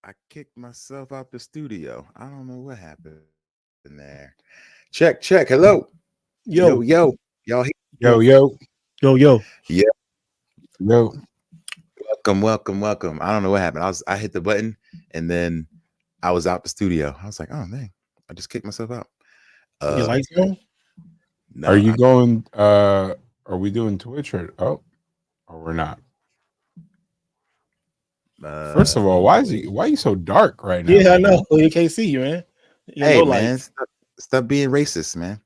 I kicked myself out the studio. I don't know what happened there. Check, check. Hello. Yo, Yo, yo. Y'all here? Yo, yo, yo. Yeah. yo. Welcome, welcome, welcome. I don't know what happened. I hit the button and then I was out the studio. I was like, oh man, I just kicked myself out. Your Uh lights on? Are no, you going? Are we doing Twitch or we're not? First of all, why are you so dark right now, Yeah, I my know. man? You can't see you, man. You hey no man, lights. stop being racist, man.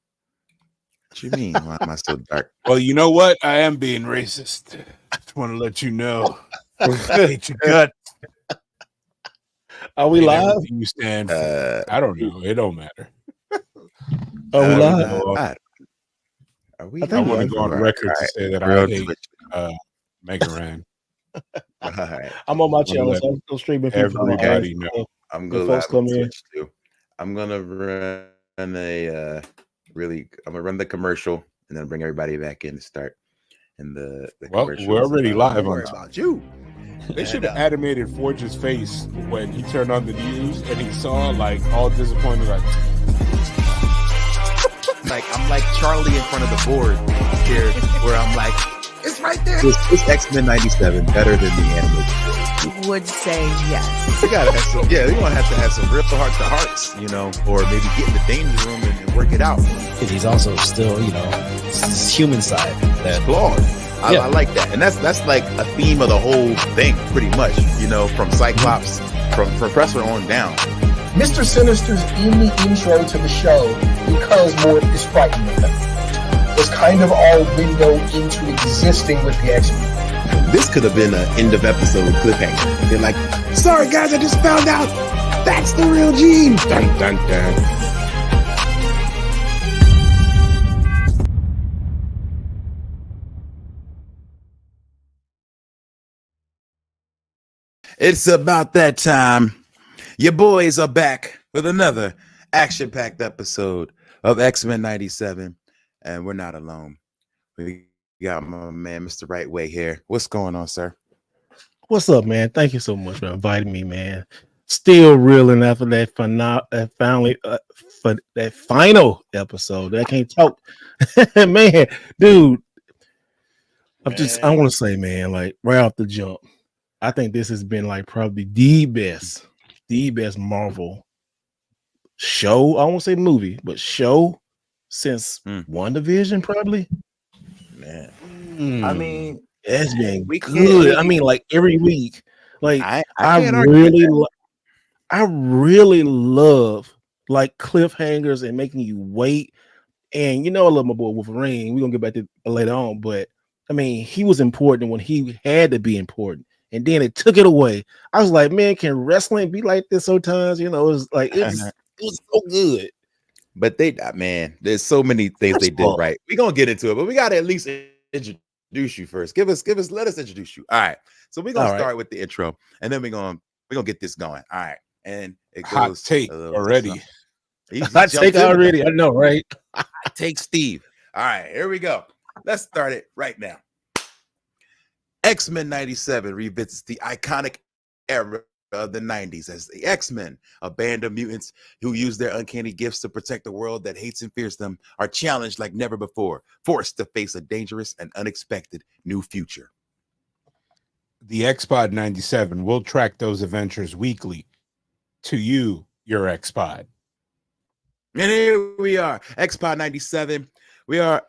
What you mean? Why am I so dark? Well, you know what? I am being racist. Just want to let you know. Hate your gut. Are we Hate live? everything you stand for. Uh I don't know. It don't matter. Are we I want to live? go. are I we I think want to we live? go are. on All right, record all to right. say that I Real hate Twitch. Mega Ran. All right. I'm on my Want to channel, let so I'm streaming people from the audience. everybody know. So I'm when go folks live on come in, Twitch too. I'm gonna run I'm gonna run the commercial and then bring everybody back in to start. And the Well, commercial we're is already about live don't on worry time. about you. They should And have animated Forge's face when he turned on the news and he saw like all disappointed. Like, like I'm like Charlie in front of the board here, where I'm like, it's right there. It's X-Men '97 better than the animated. Would say yes. We gotta have some, yeah. We gonna have to have some real heart to hearts, you know, or maybe get in the danger room and work it out. And he's also still, his human side that Flawed. Yeah. I like that, and that's like a theme of the whole thing, pretty much. You know, from Cyclops, from Professor on down. Mr. Sinister's in the intro to the show because Mort is frightened of him. Was kind of our window into existing with the X-Men. This could have been an end of episode cliffhanger. They're like, sorry guys, I just found out that's the real Gene. Dun dun dun. It's about that time. Your boys are back with another action-packed episode of X-Men '97, and we're not alone. We got my man, Mr. Right Way here. What's going on, sir? what's up, man? Thank you so much for inviting me, man. Still reeling after for that final episode. I can't talk, man, dude. I want to say, man, like right off the jump, I think this has been like probably the best Marvel show. I won't say movie, but show since WandaVision, probably. Man, I hmm. mean, it's been we good. can't. I mean, like every week, like I I can't argue with really, that. I really love like cliffhangers and making you wait. And I love my boy Wolverine. We're gonna get back to it later on, but I mean, he was important when he had to be important, and then it took it away. I was like, man, can wrestling be like this sometimes? It was like it was so good. But man, there's so many things they did right. We're gonna get into it, but we gotta at least introduce you first. Let us introduce you. All right. So we're gonna start with the intro, and then we're gonna get this going. All right. And it Hot goes take already. Hot take already. I know, right? Take Steve. All right, here we go. Let's start it right now. X-Men '97 revisits the iconic era of the '90s as the X-Men, a band of mutants who use their uncanny gifts to protect the world that hates and fears them, are challenged like never before, forced to face a dangerous and unexpected new future. The XPod 97 will track those adventures weekly to you, your XPod. And here we are, XPod 97. We are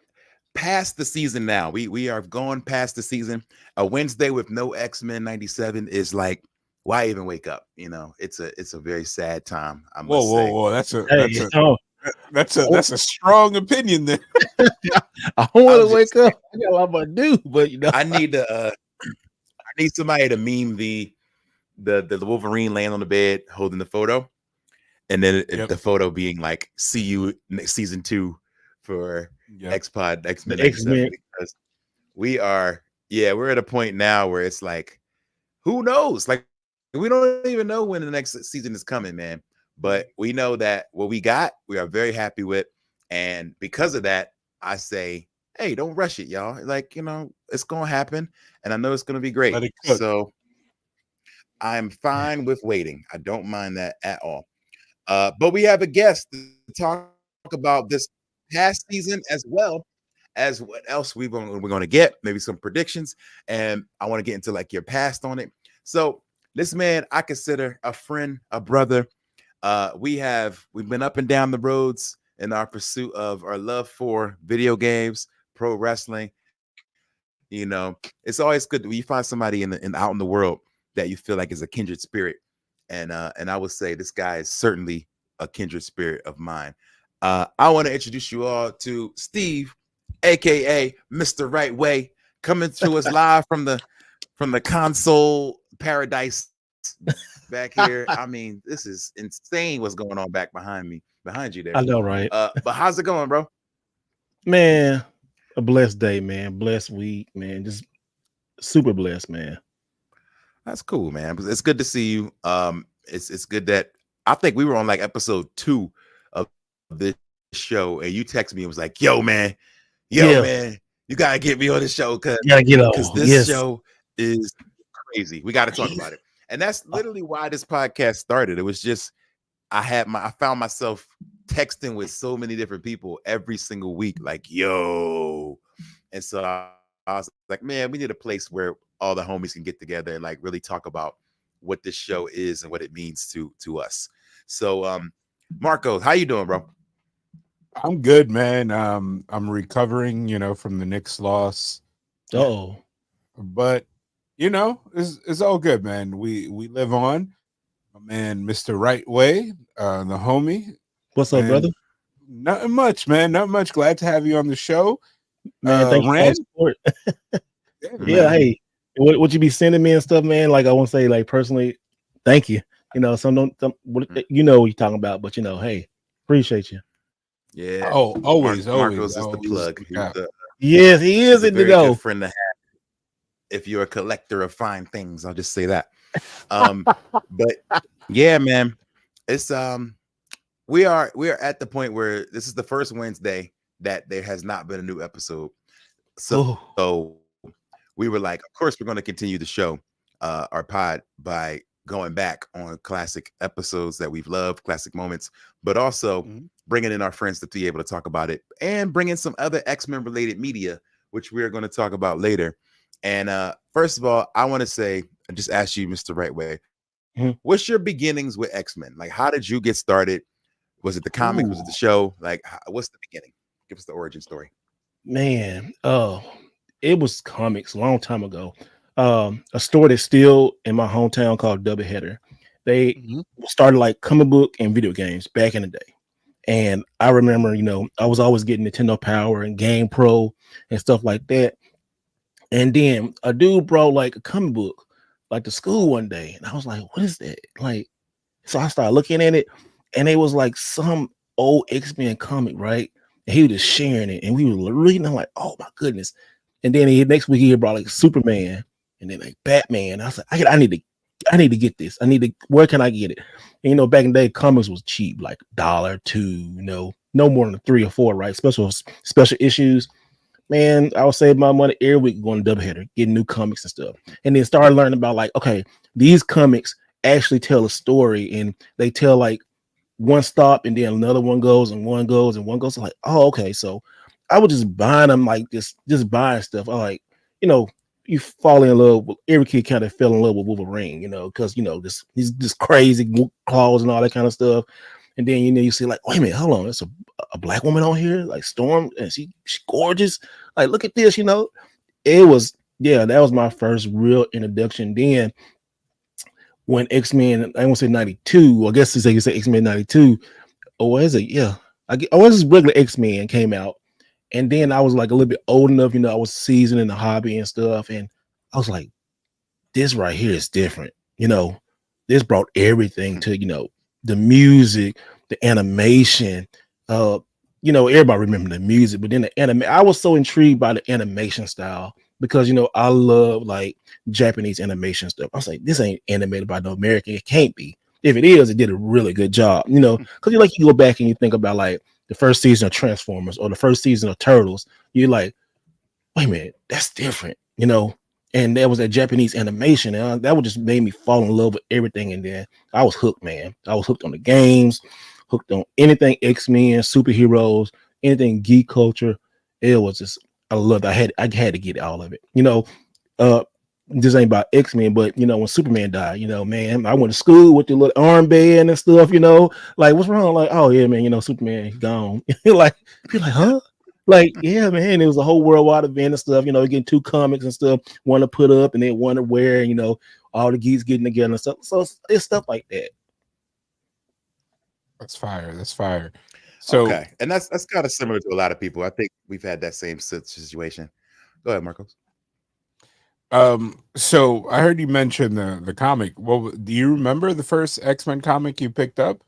past the season now. We are going past the season. A Wednesday with no X-Men '97 is like, why even wake up? It's a very sad time. I must say. Whoa! That's a strong opinion there. I want to wake up. I got a lot more to do, but I need to. I need somebody to meme the Wolverine laying on the bed holding the photo, and then the photo being like, "See you next season 2 for XPod X-Men '97." Because we're at a point now where it's like, who knows? Like, we don't even know when the next season is coming, man. But we know that what we got, we are very happy with, and because of that, I say, hey, don't rush it, y'all. Like, it's gonna happen, and I know it's gonna be great. Let it cook. So I'm fine with waiting. I don't mind that at all. But we have a guest to talk about this past season as well as what else we're going to get, maybe some predictions, and I want to get into like your past on it. So this man I consider a friend, a brother. We've been up and down the roads in our pursuit of our love for video games, pro wrestling. You know, it's always good when you find somebody out in the world that you feel like is a kindred spirit, and I would say this guy is certainly a kindred spirit of mine. I want to introduce you all to Steve, aka Mr. Right Way, coming to us live from the console paradise back here. I mean, this is insane what's going on back behind you there. I know, right? But how's it going, bro? Man, a blessed day, man. Blessed week, man. Just super blessed, man. That's cool, man. It's good to see you. It's good that I think we were on like episode 2 of this show, and you texted me and was like, "Yo, man, man, you gotta get me on the show because this show is crazy. We got to talk about it." And that's literally why this podcast started. It was just I found myself texting with so many different people every single week, like, "Yo," and so I was like, "Man, we need a place where all the homies can get together and like really talk about what this show is and what it means to us." So, Marco, how you doing, bro? I'm good, man. I'm recovering, from the Knicks loss. Oh, but it's all good, man. We live on. My man, Mr. Right Way, the homie. What's up, brother? Nothing much, man. Not much. Glad to have you on the show, man. Thanks for support. Yeah, hey, what you be sending me and stuff, man? Like I want to say, like personally, thank you. What you're talking about, but hey, appreciate you. Yeah. Oh, always. Marco's is the plug. Yes, he is in the go. Friend to have. If you're a collector of fine things, I'll just say that. But yeah, man, it's we are at the point where this is the first Wednesday that there has not been a new episode. So we were like, of course, we're going to continue the show, our pod, by going back on classic episodes that we've loved, classic moments, but also bringing in our friends to be able to talk about it and bring in some other X-Men related media, which we're going to talk about later. And first of all, I want to say, I just ask you, Mr. Right Way, what's your beginnings with X-Men? Like, how did you get started? Was it the comics? Was it the show? Like, what's the beginning? Give us the origin story. Man, it was comics a long time ago. A store that's still in my hometown called Doubleheader. They started like comic book and video games back in the day. And I remember, I was always getting Nintendo Power and Game Pro and stuff like that. And then a dude brought like a comic book, like to school one day. And I was like, what is that? Like, so I started looking at it, and it was like some old X-Men comic, right? And he was just sharing it, and we were reading. I'm like, oh my goodness. And then next week he brought like Superman and then like Batman. I was like, I need to get this. Where can I get it? And, back in the day, comics was cheap, like $1, $2, no more than 3 or 4, right? Special issues. Man, I would save my money every week going to Doubleheader, getting new comics and stuff. And then started learning about like, okay, these comics actually tell a story, and they tell like one stop and then another one goes and one goes and one goes. So like, oh, okay. So I was just buying them, like just buying stuff. I like, you fall in love with, every kid kind of fell in love with Wolverine, because he's just crazy claws and all that kind of stuff. And then you see like, wait a minute, hold on, there's a black woman on here, like Storm, and she's gorgeous. Like, look at this, It was, that was my first real introduction. Then when X-Men, I won't say 92, I guess you say X-Men 92, or is it? Yeah, this regular X-Men came out. And then I was like a little bit old enough, I was seasoned in the hobby and stuff. And I was like, this right here is different. This brought everything to, the music, the animation. Everybody remember the music, but then the anime. I was so intrigued by the animation style because, I love like Japanese animation stuff. I was like, this ain't animated by no American. It can't be. If it is, it did a really good job, because you go back and you think about like the first season of Transformers or the first season of Turtles. You're like, wait a minute, that's different, and there was that Japanese animation, and that would just made me fall in love with everything. And then I was hooked, man. I was hooked on the games, hooked on anything X-Men, superheroes, anything geek culture. It was just I loved. I had to get all of it. This ain't about X-Men, but when Superman died, man, I went to school with the little armband and stuff. Like what's wrong? Like, oh yeah, man, Superman gone. Like you're like, huh? Like, yeah, man, it was a whole worldwide event and stuff, getting 2 comics and stuff, one to put up and then one to wear, all the geeks getting together and stuff. So it's stuff like that. That's fire. That's fire. So okay. And that's kind of similar to a lot of people. I think we've had that same situation. Go ahead, Marcos. So I heard you mention the comic. Well, do you remember the first X-Men comic you picked up?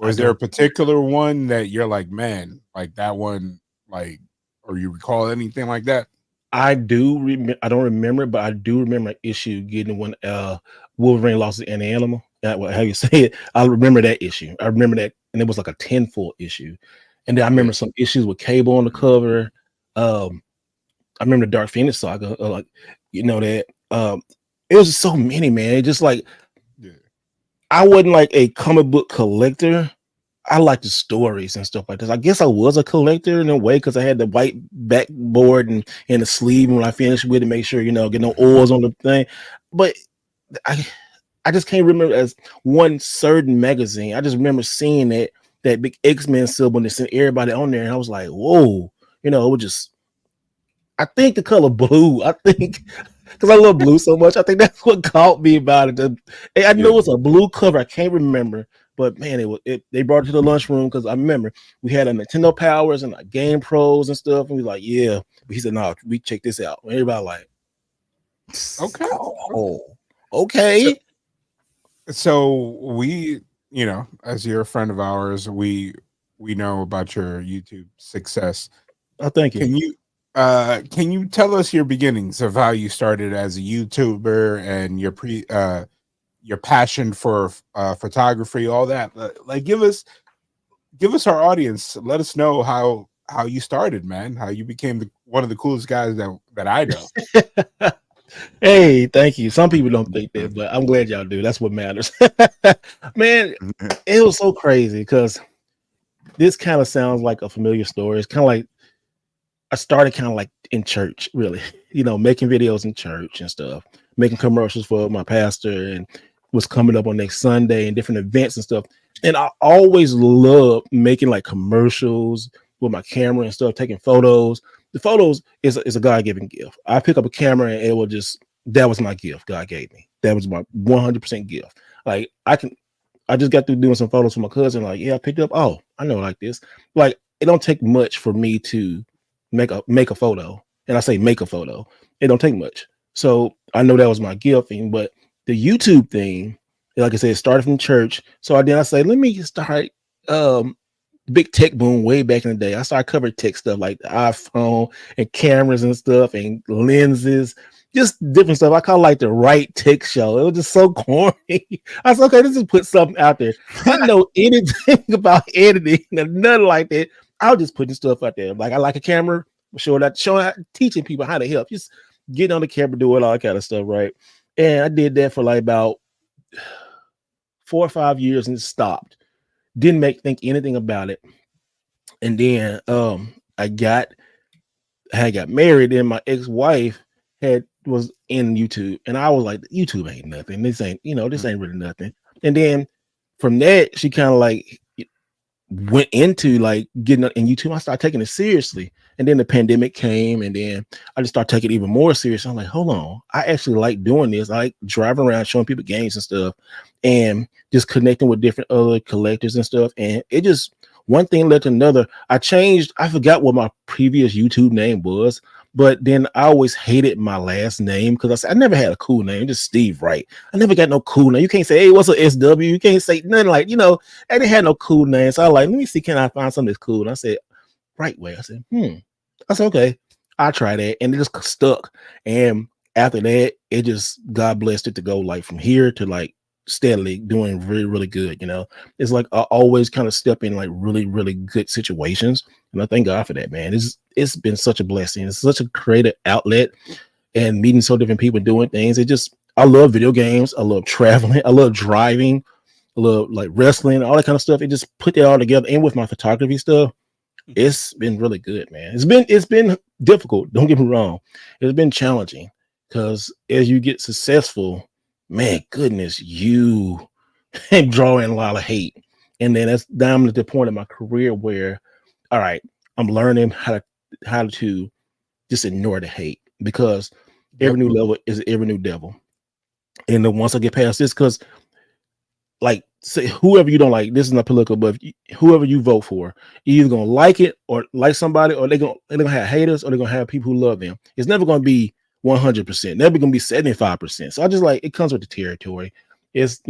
Or is there a particular one that you're like, man, like that one, like, or you recall anything like that? I do remember. I don't remember, but I do remember an issue getting when Wolverine lost an animal. How you say it? I remember that issue. I remember that, and it was like a 10-full issue. And then I remember some issues with Cable on the cover. I remember the Dark Phoenix saga. That. It was just so many, man. It just like I wasn't like a comic book collector. I like the stories and stuff like this. I guess I was a collector in a way because I had the white backboard and the sleeve. And when I finished with it, make sure, get no oils on the thing. But I just can't remember as one certain magazine. I just remember seeing that big X-Men symbol and sent everybody on there. And I was like, whoa, it was just, I think the color blue, because I love blue so much. I think that's what caught me about it. I know it's a blue cover. I can't remember. But man, they brought it to the lunchroom because I remember we had a Nintendo Powers and like Game Pros and stuff, and we like, yeah. But he said, no, we check this out. And everybody like, okay. So we, as you're a friend of ours, we know about your YouTube success. Oh, thank you. Can you tell us your beginnings of how you started as a YouTuber and your passion for photography, all that? Like, give us our audience. Let us know how you started, man. How you became one of the coolest guys that I know. Hey, thank you. Some people don't think that, but I'm glad y'all do. That's what matters. Man, it was so crazy because this kind of sounds like a familiar story. It's kind of like I started kind of like in church, really, making videos in church and stuff, making commercials for my pastor and was coming up on next Sunday and different events and stuff. And I always loved making like commercials with my camera and stuff, taking photos. The photos is a God-given gift. I pick up a camera and that was my gift God gave me. That was my 100% gift. Like I just got through doing some photos for my cousin. Like, yeah, I picked up. Oh, I know like this. Like it don't take much for me to make a photo. And I say make a photo. It don't take much. So I know that was my gift thing. But the YouTube thing, like I said, it started from church. So I say, let me start big tech boom way back in the day. I started covering tech stuff like the iPhone and cameras and stuff and lenses, just different stuff. I call it like the right tech show. It was just so corny. I said, okay, let's just put something out there. Didn't know anything about editing and nothing like that. I was just putting stuff out there. Like I like a camera, showing teaching people how to help. Just get on the camera, do all that kind of stuff, right? And I did that for like about 4 or 5 years and stopped. Didn't think anything about it. And then I got married, and my ex-wife was in YouTube, and I was like, YouTube ain't nothing. This ain't really nothing. And then from that, she kind of like went into like getting in YouTube. I started taking it seriously. And then the pandemic came, and then I just started taking it even more serious. I'm like, hold on, I actually like doing this. I like driving around showing people games and stuff and just connecting with different other collectors and stuff. And it just, one thing led to another. I forgot what my previous YouTube name was, but then I always hated my last name because I never had a cool name, just Steve Wright. I never got no cool name. You can't say, hey, what's a SW? You can't say nothing like, I didn't have no cool name. So I was like, let me see, can I find something that's cool? And I said, Right Way. I said, I said, okay, I'll try that. And it just stuck. And after that, it just, God blessed it to go like from here to like steadily doing really, really good. It's like I always kind of step in like really, really good situations. And I thank God for that, man. It's been such a blessing. It's such a creative outlet. and meeting so different people doing things. I love video games. I love traveling. I love driving. I love like wrestling, all that kind of stuff. It just put that all together. And with my photography stuff, it's been really good, man. It's been difficult. Don't get me wrong. It's been challenging because as you get successful, man, goodness, you drawing a lot of hate. And then that's down at the point of my career where, all right, I'm learning how to just ignore the hate, because every new level is every new devil. And then once I get past this, because like, say whoever you don't like, this is not political, but whoever you vote for, you're either gonna like it or like somebody, or they're gonna have haters, or they're gonna have people who love them. It's never gonna be 100%. Never gonna be 75%. So I just like, it comes with the territory. It's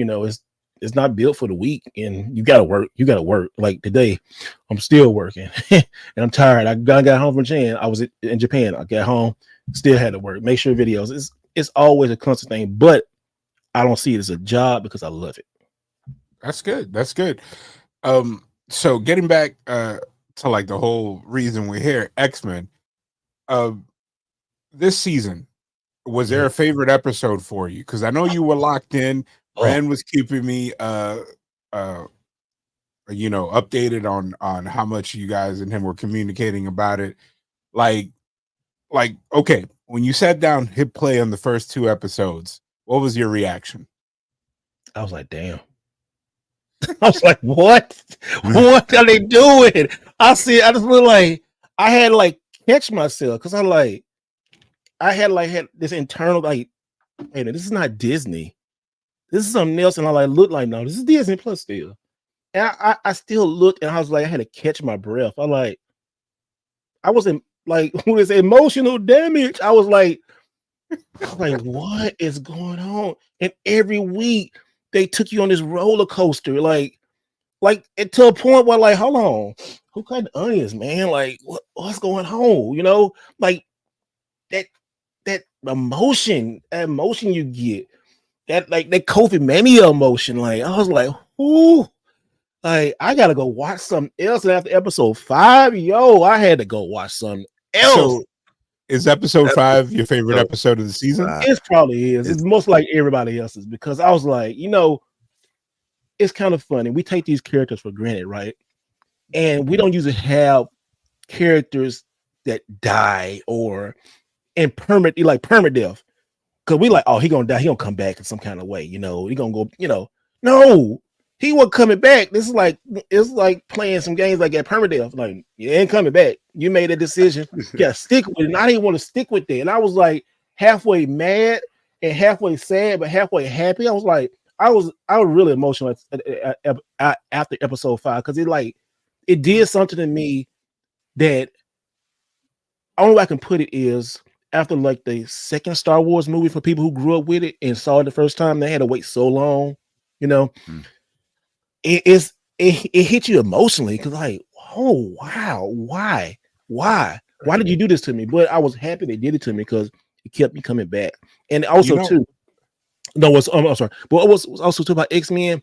it's not built for the weak, and you gotta work. You gotta work. Like today, I'm still working, and I'm tired. I got home from Japan. I was in Japan. I got home, still had to work. Make sure videos. It's always a constant thing, but I don't see it as a job because I love it. That's good. That's good. So getting back to like the whole reason we're here, X-Men. This season, was there a favorite episode for you? Because I know you were locked in. Ren was keeping me updated on how much you guys and him were communicating about it. Like okay, when you sat down, hit play on the first 2 episodes, what was your reaction? I was like, damn. I was like, what? What are they doing? I just look like I had to like catch myself, because I had this internal like, hey, this is not Disney. This is something else. And I like look like, no, this is Disney Plus still. And I still looked, and I was like, I had to catch my breath. I wasn't like, when it's emotional damage, I was like, what is going on? And every week they took you on this roller coaster, like to a point where, like, hold on, who cut the onions, man? Like, what's going on? Like that emotion you get, that like that COVID mania emotion. Like, I was like, ooh, like I gotta go watch something else. And after episode 5, I had to go watch something else. So, is episode 5 your favorite episode of the season? It probably is. It's most like everybody else's, because I was like, it's kind of funny. We take these characters for granted, right? And we don't usually have characters that die or in permanent death. Because we like, oh, he gonna die, he gonna come back in some kind of way, he gonna go, no, he wasn't coming back. This is like, it's like playing some games like at permadeath. Like, you ain't coming back. You made a decision. You gotta stick with it. And I didn't want to stick with that. And I was like halfway mad and halfway sad, but halfway happy. I was like, I was really emotional after episode 5, because it did something to me that only way I can put it is, after like the second Star Wars movie, for people who grew up with it and saw it the first time, they had to wait so long, it hit you emotionally, because like, oh wow, why did you do this to me? But I was happy they did it to me, because it kept me coming back. And also too, no, I'm sorry, but it was also too about X-Men.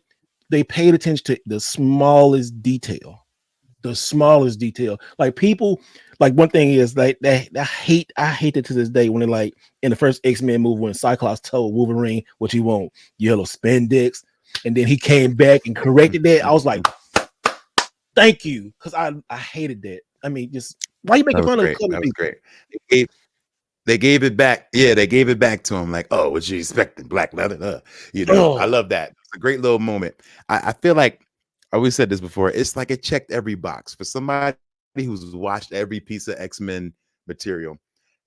They paid attention to the smallest detail. Like, people, like, one thing is like that I hate it to this day when they, like, in the first X-Men movie, when Cyclops told Wolverine what you want, yellow spandex, and then he came back and corrected that. I was like, thank you, because I hated that. I mean, just why you making fun of the that was great. They gave it back. Yeah, they gave it back to him. Like, oh, what you expecting? Black leather. I love that. It's a great little moment. I feel like, I always said this before, it's like it checked every box for somebody who's watched every piece of X-Men material.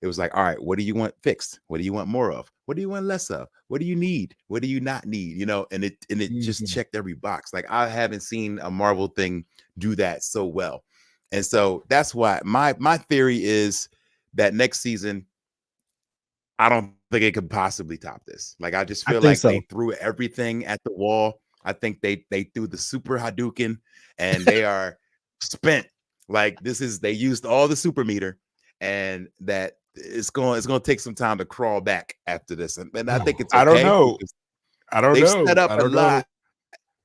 It was like, all right, what do you want fixed? What do you want more of? What do you want less of? What do you need? What do you not need? And it just checked every box. Like, I haven't seen a Marvel thing do that so well. And so that's why my theory is that next season, I don't think it could possibly top this. Like, I just feel like they threw everything at the wall. I think they threw the super Hadouken, and they are spent. Like, they used all the super meter, and that it's going to take some time to crawl back after this. And I think it's okay. I don't know. They set up a lot.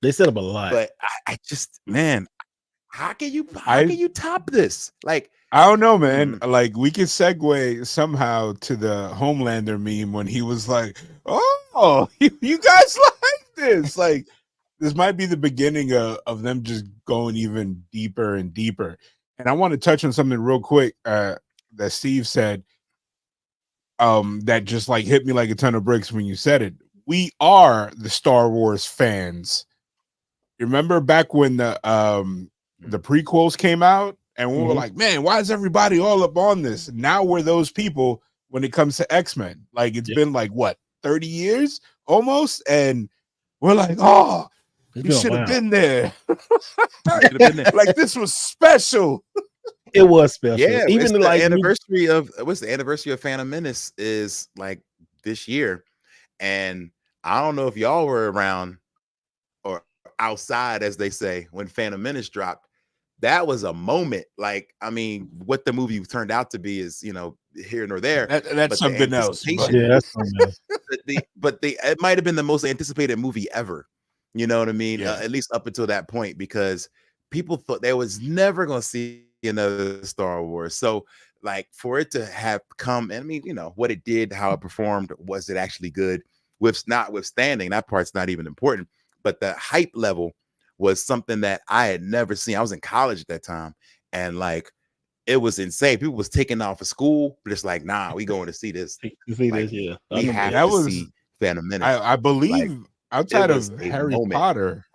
They set up a lot. But I just, man, how can you top this? Like, I don't know, man. Like, we can segue somehow to the Homelander meme when he was like, "Oh, you guys like this?" Like, this might be the beginning of them just going even deeper and deeper. And I want to touch on something real quick that Steve said. That just like hit me like a ton of bricks when you said it. We are the Star Wars fans. You remember back when the prequels came out, and we were like, man, why is everybody all up on this? Now we're those people when it comes to X-Men. Like, it's been like what, 30 years almost, and we're like, oh, you should have been there. Like, this was special. It was special. Yeah, even the like anniversary of Phantom Menace is like this year, and I don't know if y'all were around or outside, as they say, when Phantom Menace dropped. That was a moment. Like, I mean, what the movie turned out to be is, here nor there. That's something else. But, yeah, that's something else. It might have been the most anticipated movie ever. You know what I mean? Yeah. At least up until that point, because people thought they was never going to see another Star Wars. So, like, for it to have come, and I mean, what it did, how it performed, was it actually good? Notwithstanding, that part's not even important. But the hype level was something that I had never seen. I was in college at that time, and like, it was insane. People was taking off of school, but it's like, nah, we going to see this. We have to see Phantom Menace. I believe, like, outside of Harry Potter,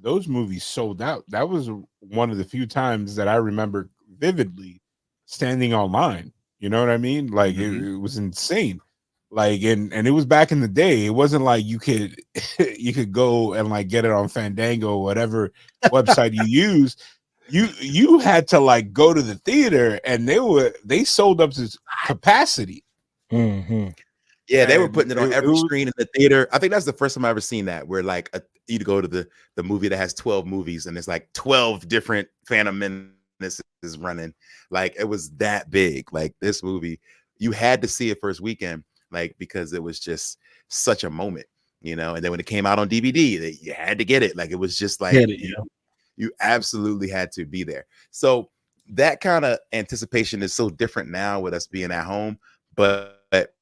those movies sold out. That was one of the few times that I remember vividly standing online. You know what I mean? Like, it was insane. Like, and it was back in the day. It wasn't like you could go and like get it on Fandango or whatever website you use. You had to like go to the theater, and they sold up to capacity. Yeah, they were putting it on every screen in the theater. I think that's the first time I ever seen that, where like you'd go to the movie that has 12 movies, and it's like 12 different Phantom Menaces running. Like, it was that big. Like, this movie, you had to see it first weekend, like, because it was just such a moment, And then when it came out on DVD, you had to get it. Like, it was just like, you absolutely had to be there. So that kind of anticipation is so different now with us being at home. But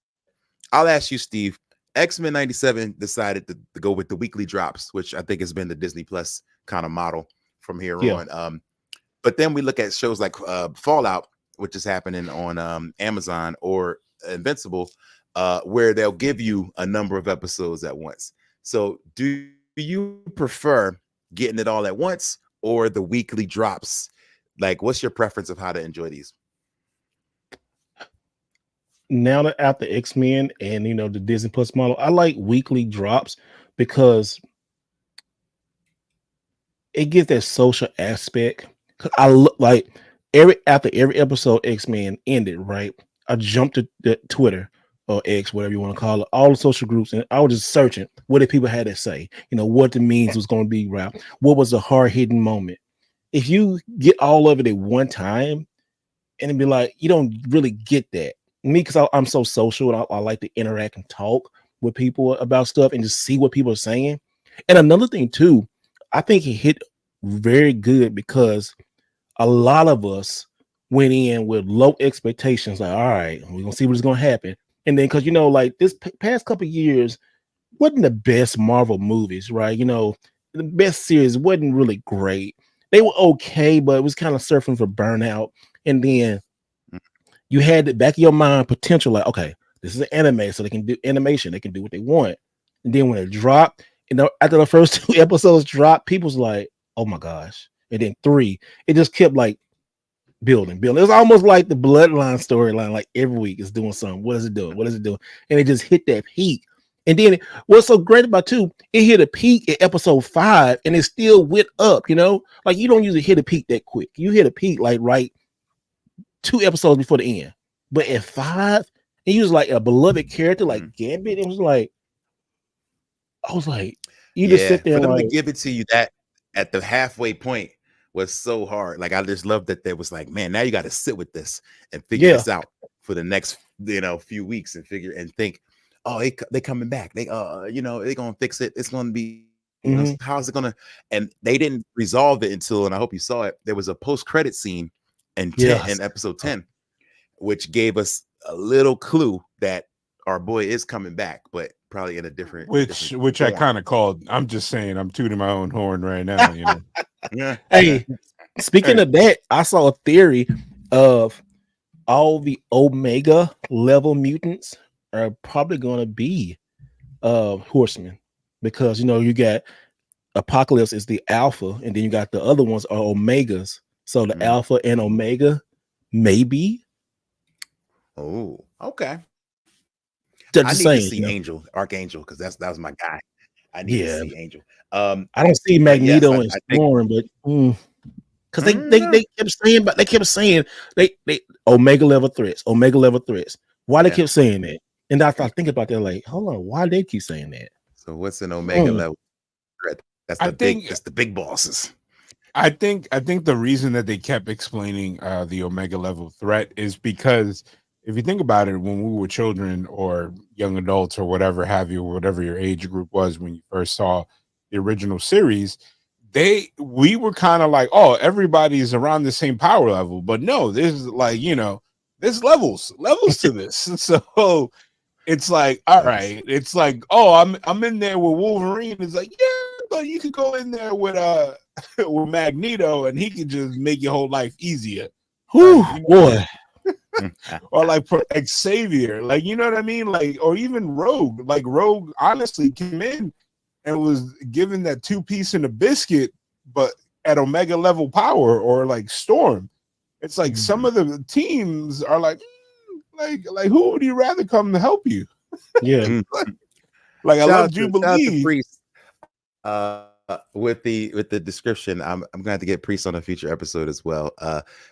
I'll ask you, Steve. X-Men 97 decided to go with the weekly drops, which I think has been the Disney Plus kind of model from here on. But then we look at shows like Fallout, which is happening on Amazon, or Invincible, where they'll give you a number of episodes at once. So do you prefer getting it all at once or the weekly drops? Like, what's your preference of how to enjoy these? Now that after X-Men and the Disney Plus model, I like weekly drops because it gives that social aspect. I look like after every episode X-Men ended, right? I jumped to the Twitter or X, whatever you want to call it, all the social groups, and I was just searching what did people had to say, what the memes was going to be, right? What was a hard-hitting moment? If you get all of it at one time, and it'd be like, you don't really get that. Me, because I'm so social, and I like to interact and talk with people about stuff and just see what people are saying. And another thing too, I think it hit very good because a lot of us went in with low expectations. Like, all right, we're gonna see what's gonna happen. And then, because like this past couple of years wasn't the best Marvel movies, right? The best series wasn't really great. They were okay, but it was kind of surfing for burnout. And then you had the back of your mind potential, like, okay, this is an anime, so they can do animation, they can do what they want. And then when it dropped, after the first 2 episodes dropped, people's like, oh my gosh. And then 3, it just kept like building. It was almost like the Bloodline storyline, like every week it's doing something. What is it doing? What is it doing? And it just hit that peak. And then what's so great about it hit a peak at episode 5, and it still went up, like you don't usually hit a peak that quick. You hit a peak like right 2 episodes before the end, but at 5, he was like a beloved character, like Gambit. It was like, I was like, you just sit there for them like, to give it to you that at the halfway point was so hard. Like, I just love that there was like, man, now you got to sit with this and figure this out for the next few weeks and think, oh, they coming back. They they're gonna fix it. It's gonna be You know, how's it gonna? And they didn't resolve it until, and I hope you saw it. There was a post-credit scene in episode 10, which gave us a little clue that our boy is coming back, but probably in a different which form. I kind of called. I'm just saying, I'm tooting my own horn right now. You know. Yeah. Hey, speaking of that, I saw a theory of all the Omega level mutants are probably going to be horsemen, because you know you got Apocalypse is the alpha, and then you got the other ones are Omegas. So the alpha and Omega, maybe. Oh, okay. Just I need saying, to see you know? Angel, Archangel, because that was my guy. I need to see Angel. I don't see Magneto and I Storm, but because they kept saying they Omega level threats. Why they kept saying that? And I thought, think about that, like, hold on, why they keep saying that? So what's an Omega level threat? That's the big bosses. I think the reason that they kept explaining the Omega level threat is because if you think about it, when we were children or young adults or whatever have you, whatever your age group was when you first saw the original series, we were kind of like, oh, everybody's around the same power level, but no, there's like, you know, there's levels to this. So it's like, all right, it's like, oh, I'm in there with Wolverine. It's like, yeah, but you could go in there with with Magneto and he could just make your whole life easier. Whew, like, you know, boy. or like for Xavier, like, you know what I mean? Like, or even Rogue. Like Rogue honestly came in and was given that 2-piece and a biscuit, but at Omega level power, or like Storm. It's like some of the teams are like who would you rather come to help you? Yeah. Like I love Jubilee. Priest. With the description, I'm gonna have to get Priest on a future episode as well.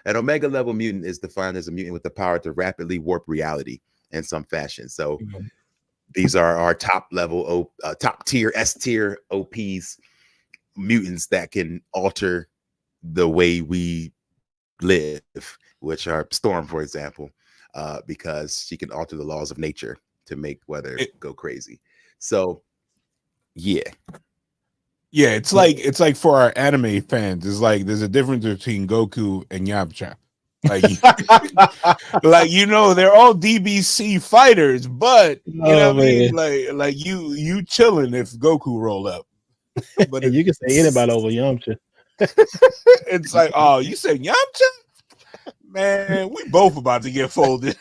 An Omega level mutant is defined as a mutant with the power to rapidly warp reality in some fashion. So these are our top level, top tier, S tier OPs, mutants that can alter the way we live, which are Storm, for example, because she can alter the laws of nature to make weather go crazy. So yeah, it's like for our anime fans, it's like there's a difference between Goku and Yamcha. Like you know, they're all DBC fighters, but you know what I mean? Like you chilling if Goku roll up. But you can say anybody over Yamcha. It's like, oh, you said Yamcha? Man, we both about to get folded.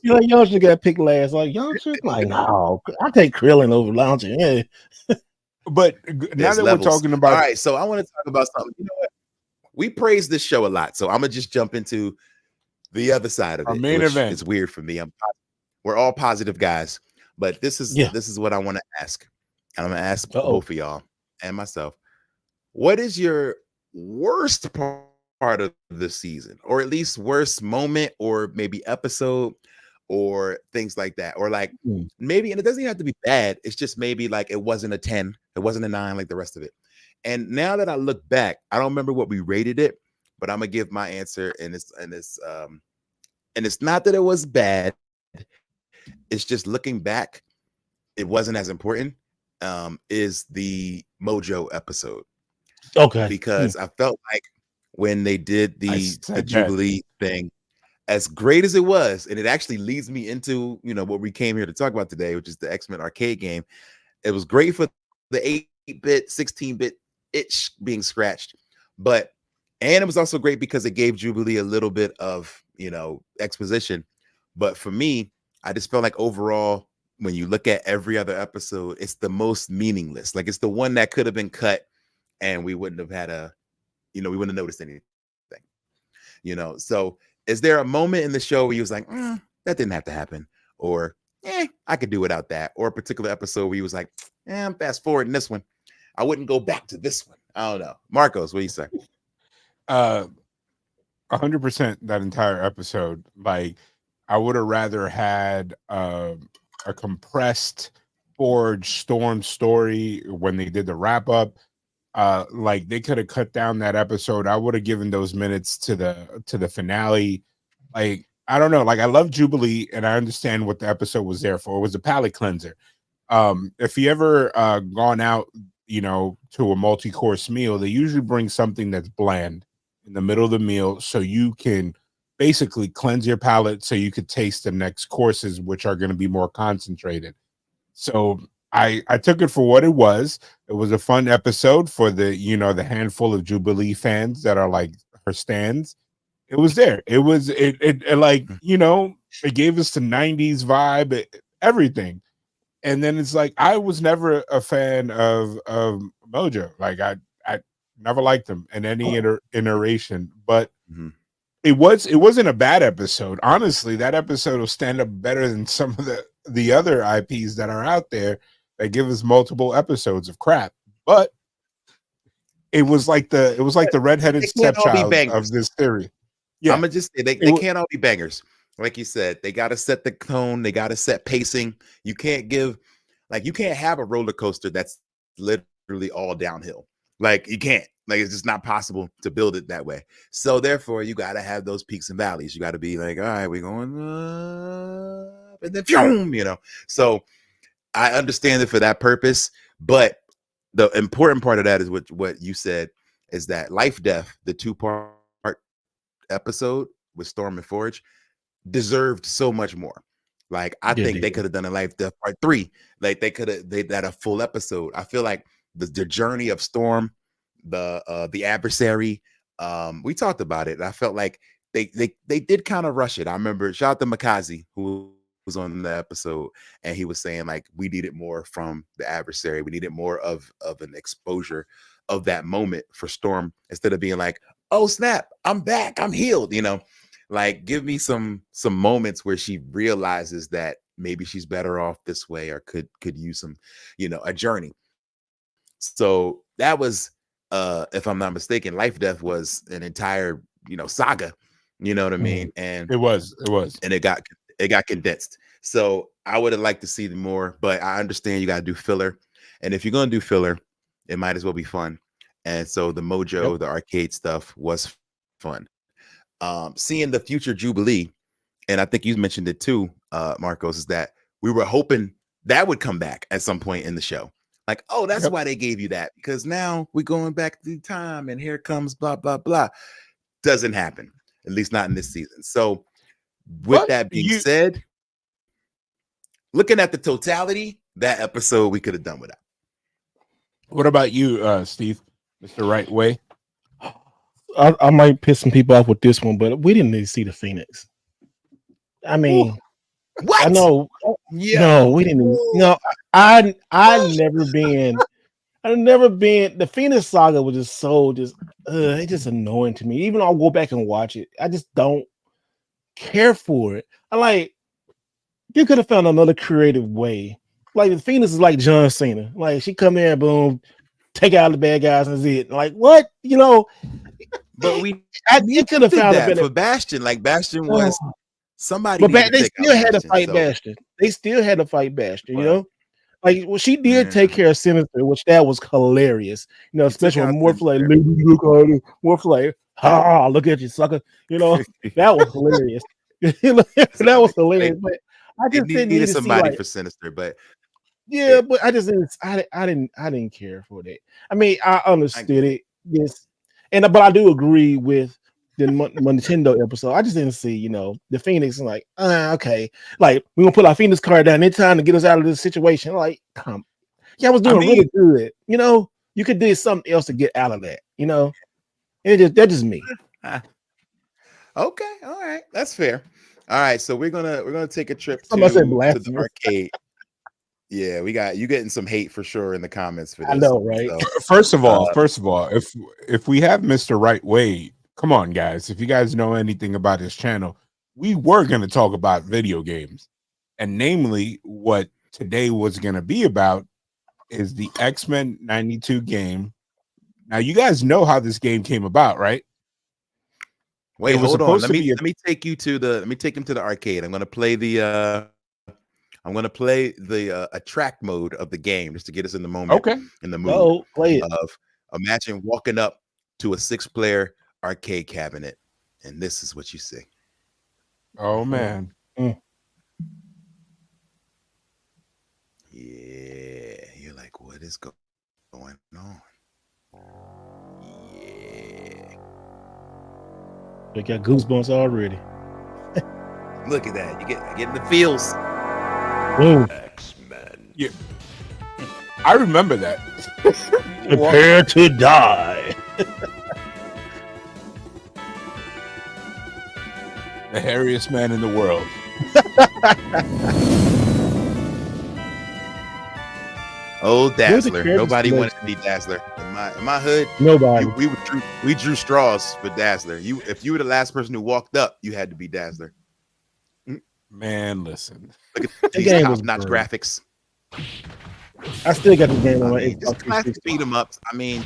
You know, Yamcha got picked last. Like Yamcha, like no, I take Krillin over Yamcha. Yeah. But now that we're talking about, all right, so I want to talk about something. You know what? We praise this show a lot, so I'm gonna just jump into the other side of our it. Main event. It's weird for me. We're all positive guys, but this is what I want to ask, and I'm gonna ask both of y'all and myself. What is your worst part of the season, or at least worst moment, or maybe episode, or things like that, or like maybe, and it doesn't even have to be bad, it's just maybe like it wasn't a 10, it wasn't a 9 like the rest of it. And now that I look back, I don't remember what we rated it, but I'm gonna give my answer, and it's not that it was bad, it's just looking back, it wasn't as important. Is the Mojo episode. Okay. Because I felt like when they did the Jubilee thing, as great as it was, and it actually leads me into, you know, what we came here to talk about today, which is the X-Men arcade game. It was great for the 8-bit, 16-bit itch being scratched, and it was also great because it gave Jubilee a little bit of, you know, exposition. But for me, I just felt like overall, when you look at every other episode, it's the most meaningless. Like it's the one that could have been cut and we wouldn't have had we wouldn't have noticed anything, you know? So is there a moment in the show where you was like, that didn't have to happen, or I could do without that, or a particular episode where you was like, I'm fast forwarding this one, I wouldn't go back to this one? I don't know. Marcos, what do you say? 100% that entire episode. Like I would have rather had a compressed Forge Storm story when they did the wrap up. Like they could have cut down that episode. I would have given those minutes to the finale. Like I don't know. Like I love Jubilee and I understand what the episode was there for. It was a palate cleanser. If you ever gone out, to a multi-course meal, they usually bring something that's bland in the middle of the meal, so you can basically cleanse your palate, so you could taste the next courses, which are going to be more concentrated. So I took it for what it was. It was a fun episode for the handful of Jubilee fans that are like her stands. It was there. It like, it gave us the 90s vibe, everything. And then it's like, I was never a fan of Mojo. Like I never liked him in any iteration, but Mhm. it wasn't a bad episode. Honestly, that episode will stand up better than some of the other IPs that are out there that give us multiple episodes of crap. But it was like the redheaded They can't all be stepchild bangers. of this theory. I'm Yeah, gonna just say they can't all be bangers. Like you said, they got to set the tone. They got to set pacing. You can't have a roller coaster that's literally all downhill. Like you can't. Like it's just not possible to build it that way. So therefore, you got to have those peaks and valleys. You got to be like, all right, we're going up, and then phew, So I understand it for that purpose, but the important part of that is what you said is that Life Death, the 2-part episode with Storm and Forge, deserved so much more. Like I think they could have done a Life Death Part 3. Like they had a full episode. I feel like the journey of Storm, the adversary, we talked about it. I felt like they did kind of rush it. I remember, shout out to Makazi who was on the episode, and he was saying like we needed more from the adversary. We needed more of an exposure of that moment for Storm, instead of being like, oh snap, I'm back, I'm healed, like give me some moments where she realizes that maybe she's better off this way, or could use some, a journey. So that was, if I'm not mistaken, Life Death was an entire, saga, you know what I mean? And it was, and it got condensed. So I would have liked to see more, but I understand you got to do filler, and if you're gonna do filler, it might as well be fun. And so the Mojo, the arcade stuff was fun. Seeing the future Jubilee, and I think you mentioned it too, Marcos, is that we were hoping that would come back at some point in the show. Like, oh, that's why they gave you that, because now we're going back through time, and here comes blah blah blah. Doesn't happen, at least not in this season. So, with that being said, looking at the totality, that episode we could have done without. What about you, Steve, Mr. Right Way? I might piss some people off with this one, but we didn't need to see the Phoenix. I mean, what? I know. Yeah. No, we didn't. No, I've never been. The Phoenix saga was just it's just annoying to me. Even though I'll go back and watch it, I just don't care for it. You could have found another creative way. Like the Phoenix is like John Cena. Like she come in, boom, take out the bad guys, and that's it. Like what? But we could have found that a better for Bastion. Like Bastion was somebody. But they still had to fight Bastion. They still had to fight Bastion. Like she did take care of Sinister, which that was hilarious. Especially when Morph like look at it, Morph like, look at you, sucker. That was hilarious. That was hilarious. But I just didn't need somebody for Sinister, but but I just didn't. I didn't care for that. I mean, I understood it. Yes, but I do agree with the Nintendo episode. I just didn't see, the Phoenix, and like, okay, like we're gonna put our Phoenix card down in time to get us out of this situation. Like, I was doing really good. You could do something else to get out of that. That's just me. Okay, all right, that's fair. All right, so we're gonna take a trip to the arcade. Yeah, we got you getting some hate for sure in the comments for this. I know, right? So, first of all, if we have Mr. Right Way, come on, guys. If you guys know anything about his channel, we were going to talk about video games, and namely, what today was going to be about is the X-Men '92 game. Now, you guys know how this game came about, right? Wait, hold on. Let me take him to the arcade. I'm going to play a track mode of the game just to get us in the moment. Okay. In the mood play it. Of imagine walking up to a 6-player arcade cabinet, and this is what you see. Oh man. Yeah, you're like, what is going on? Yeah, They got goosebumps already. look at that. You get in the feels. Boom. X-Men. Yeah, I remember that. Prepare to die. The hairiest man in the world. Oh, Where's the Dazzler. character Nobody wanted selection? to be Dazzler. In my hood, Nobody. we drew straws for Dazzler. If you were the last person who walked up, you had to be Dazzler. Man, listen. Look at The these game was top-notch great. graphics. I still got the game on my Just Xbox classic 360. beat 'em ups. I mean,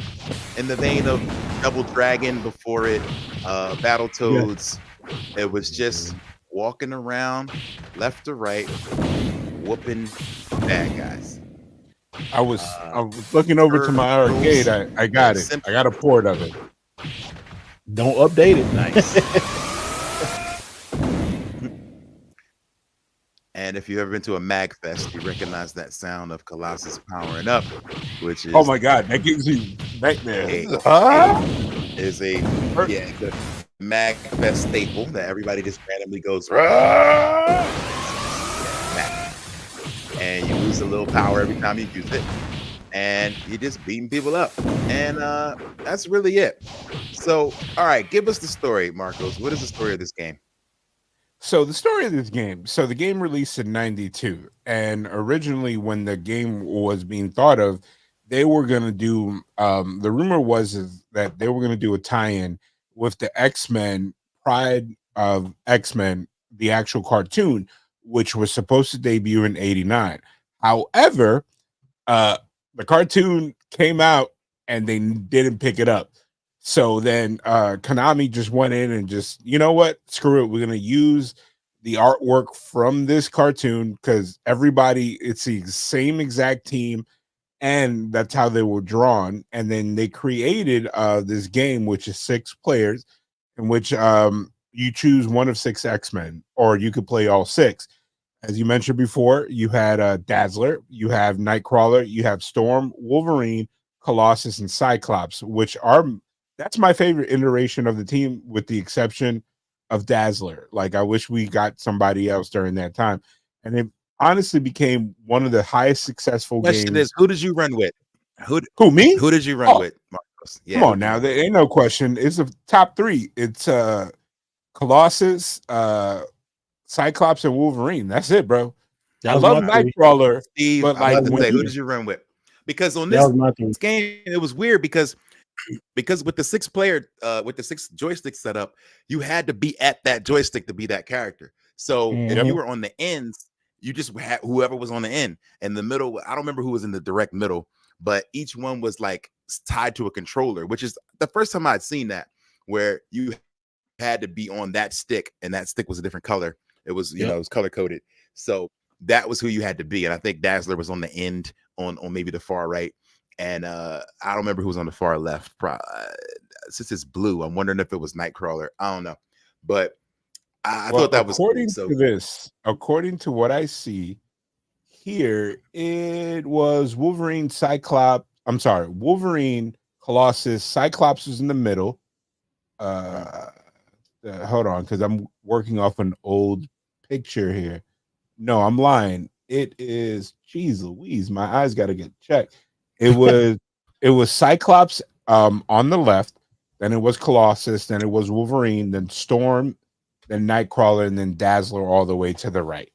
in the vein of Double Dragon before it, Battletoads, it was just walking around left to right, whooping bad guys. I was looking over to my arcade. I got it. I got a port of it. Don't update it. Nice. And if you've ever been to a Mag Fest, you recognize that sound of Colossus powering up, which is Oh my god, that gives you nightmares. is the Mag Fest staple that everybody just randomly goes, "Rah!" And you lose a little power every time you use it, and you're just beating people up, and that's really it. So, all right, give us the story, Marcos. What is the story of this game? So the story of this game. So the game released in '92, and originally when the game was being thought of, they were going to do. The rumor was that they were going to do a tie-in with the X-Men Pride of X-Men, the actual cartoon, which was supposed to debut in '89. However, the cartoon came out and they didn't pick it up. So then Konami just went in and just, you know what? Screw it. We're going to use the artwork from this cartoon because everybody, it's the same exact team. And that's how they were drawn. And then they created this game, which is 6 players, in which you choose one of 6 X-Men, or you could play all 6. As you mentioned before, you had Dazzler, you have Nightcrawler, you have Storm, Wolverine, Colossus, and Cyclops, which are that's my favorite iteration of the team, with the exception of Dazzler. Like, I wish we got somebody else during that time. And it honestly became one of the highest successful Question games. is, who did you run with? Who, me? Who did you run with, Marcos? Yeah, Come on now. There ain't no question. It's the top 3. It's Colossus, Cyclops, and Wolverine. That's it, bro. I love Nightcrawler, Steve, but I like, was about to say, who did you run with? Because on That was my this game, it was weird because with the 6 player, with the 6 joystick setup, you had to be at that joystick to be that character. So if you were on the ends, you just had whoever was on the end. And the middle, I don't remember who was in the direct middle, but each one was like tied to a controller, which is the first time I'd seen that, where you had to be on that stick, and that stick was a different color. It was, you know, it was color coded. So that was who you had to be. And I think Dazzler was on the end, on maybe the far right. And I don't remember who was on the far left. Since it's blue, I'm wondering if it was Nightcrawler. I don't know. But I thought that was according cool. So to this, according to what I see here, it was Wolverine, Wolverine, Colossus, Cyclops was in the middle. Hold on, because I'm working off an old picture here. No, I'm lying. It is, geez Louise, my eyes got to get checked. It was Cyclops on the left, then it was Colossus, then it was Wolverine, then Storm, then Nightcrawler, and then Dazzler all the way to the right.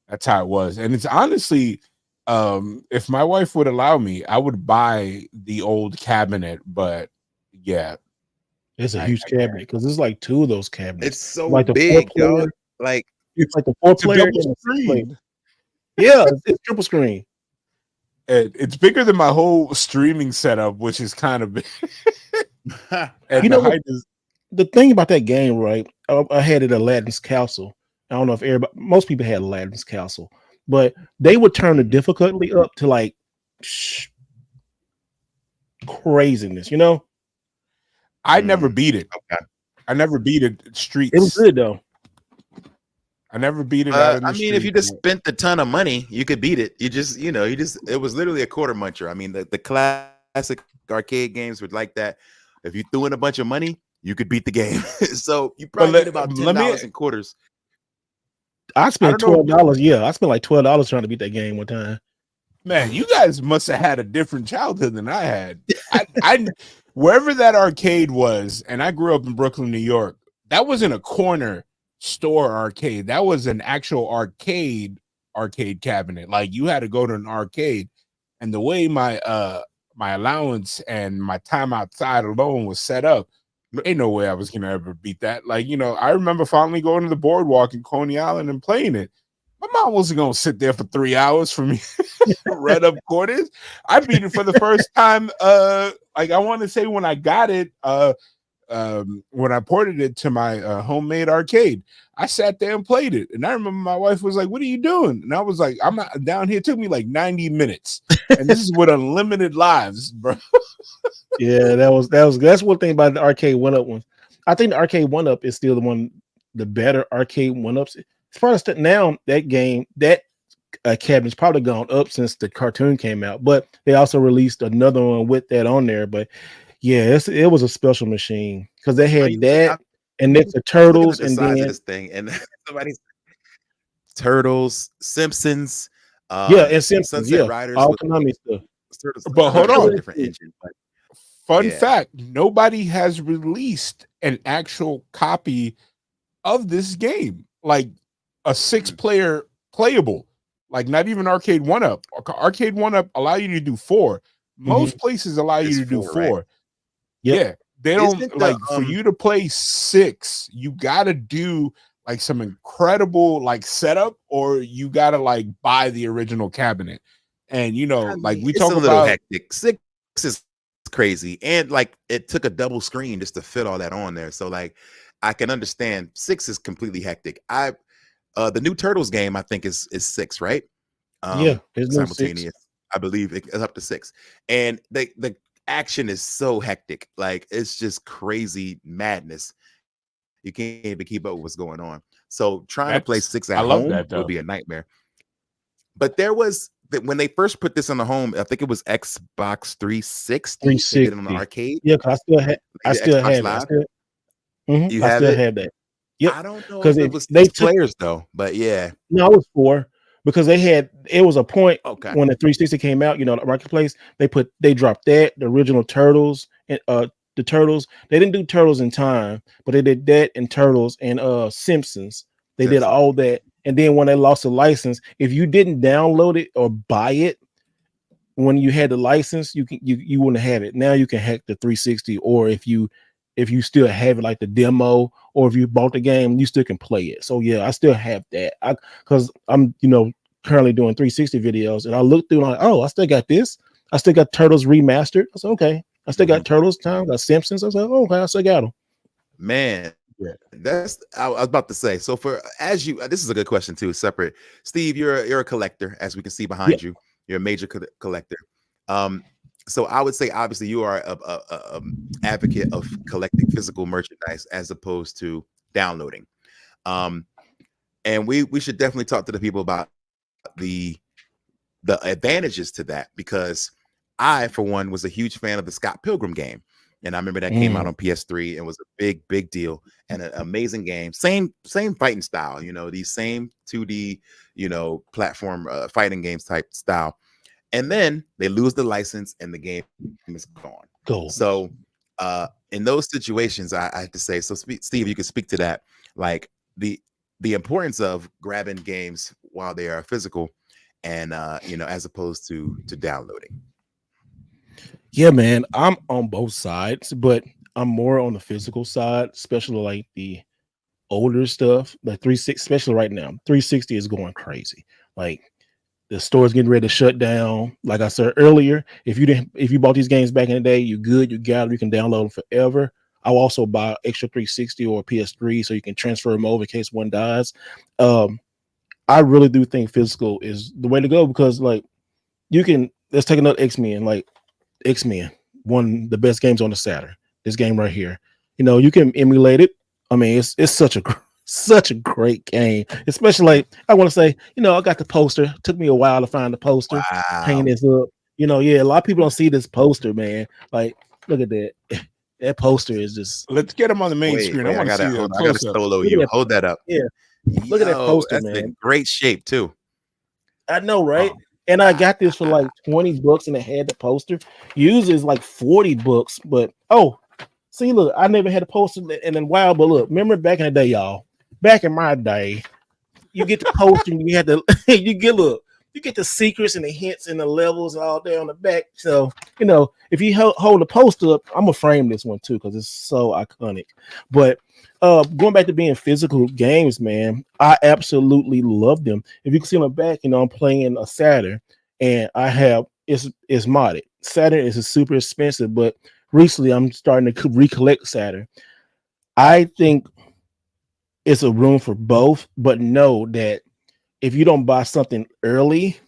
That's how it was. And it's honestly, if my wife would allow me, I would buy the old cabinet, but yeah. It's a huge cabinet because there's like 2 of those cabinets. it's so like the big, 4-player. dog. Like, It's like the 4-player and the 6-player. Yeah, it's triple screen. It's bigger than my whole streaming setup, which is kind of big. And You know what? The thing about that game, right? I had it at Aladdin's Castle. I don't know if most people had Aladdin's Castle, but they would turn the difficulty up to like craziness, you know? I never beat it. Okay. I never beat it. Streets. It was good though. I never beat it out in the I mean, if you street. just spent a ton of money, you could beat it. It was literally a quarter muncher. I mean, the classic arcade games were like that. If you threw in a bunch of money, you could beat the game. So you probably need about $10 in quarters. I spent $12. Yeah, I spent like $12 trying to beat that game one time. Man, you guys must have had a different childhood than I had. I wherever that arcade was, and I grew up in Brooklyn, New York, that wasn't a corner store arcade. That was an actual arcade cabinet. Like you had to go to an arcade. And the way my allowance and my time outside alone was set up, ain't no way I was gonna ever beat that. Like, I remember finally going to the boardwalk in Coney Island and playing it. My mom wasn't gonna sit there for 3 hours for me red up quarters. I beat it for the first time. Like I want to say when I got it, when I ported it to my homemade arcade, I sat there and played it. And I remember my wife was like, "What are you doing?" And I was like, "I'm not down here." It took me like 90 minutes, and this is with unlimited lives, bro. Yeah, that's one thing about the arcade 1-up ones. I think the arcade 1-up is still the better arcade 1-ups. As far as now, that game, that cabinet's probably gone up since the cartoon came out, but they also released another one with that on there. But yeah, it was a special machine because they had that and it's the Turtles and size then of this thing and somebody's Turtles, Simpsons, and Simpsons, Sunset Riders, all Konami stuff. But hold on, different engine. But fun fact: nobody has released an actual copy of this game, like a 6-player playable, like not even arcade 1-up. Arcade 1-up allow you to do 4. Most places allow you to do 4. Right? Yeah, they don't for you to play 6. You got to do like some incredible like setup, or you got to like buy the original cabinet. And like we talk a little about hectic. 6 is crazy, and like it took a double screen just to fit all that on there. So like I can understand 6 is completely hectic. The new Turtles game I think is 6, right? It's simultaneous. 6. I believe it's up to 6, and the action is so hectic. Like it's just crazy madness. You can't even keep up with what's going on. So trying to play 6 at home would be a nightmare. But there was when they first put this on the home, I think it was Xbox 360. They did it on the arcade. Yeah, because I still had that. You I have still it? had that. Yep. I don't know because if it was 6 players though, but yeah. No, it was 4 because it was a point Okay. when the 360 came out, the marketplace, they dropped the original Turtles and the Turtles. They didn't do Turtles in Time, but they did that and Turtles and Simpsons. They did all that. And then when they lost the license, if you didn't download it or buy it when you had the license, you wouldn't have it. Now you can hack the 360, or if you still have it like the demo, or if you bought the game, you still can play it. So yeah, I still have that. Because I'm currently doing 360 videos, and I looked through and I'm like, oh, I still got this. I still got Turtles remastered. I said, okay. I still got Turtles Time, got Simpsons. I was like, oh, okay, I still got them. Man, I was about to say. So this is a good question too. Separate, Steve, you're a collector, as we can see behind you. You're a major collector. So I would say, obviously, you are a advocate of collecting physical merchandise as opposed to downloading. And we should definitely talk to the people about the advantages to that, because I, for one, was a huge fan of the Scott Pilgrim game. And I remember that came out on PS3 and was a big deal and an amazing game. Same fighting style, these same 2D, platform fighting games type style. And then they lose the license and the game is gone. Cool. So in those situations, I have to say, so Steve, you can speak to that, like the importance of grabbing games while they are physical and as opposed to downloading. Yeah, man, I'm on both sides, but I'm more on the physical side, especially like the older stuff, the 360, especially right now. 360 is going crazy. Like the store's getting ready to shut down. Like I said earlier, if you bought these games back in the day, you good, you got them, you can download them forever. I'll also buy extra 360 or PS3 so you can transfer them over in case one dies. I really do think physical is the way to go, because like let's take another X-Men, like X-Men, one of the best games on the Saturn. This game right here, you can emulate it. I mean, it's such a such a great game. Especially like I want to say, I got the poster. Took me a while to find the poster, hang Wow. this up. Yeah, a lot of people don't see this poster, man. Like, look at that. That poster is just Let's get him on the main Wait, screen. I wait, I want to gotta see a hold on. I gotta close up. solo look at you. that. Hold that up. Yeah, look at that Yo, poster, that's in man. great shape too. I know, right? Oh, And I got this for like $20 and it had the poster. Usually it's like $40, but see, look, I never had a poster and then wow, but look, remember back in the day, y'all. Back in my day, you get the poster and you had to you get the secrets and the hints and the levels all there on the back. So, if you hold the poster up, I'm gonna frame this one too because it's so iconic. But going back to being physical games, man, I absolutely love them. If you can see on the back, I'm playing a Saturn and I have it's modded. Saturn is super expensive, but recently I'm starting to recollect Saturn. I think it's a room for both, but know that if you don't buy something early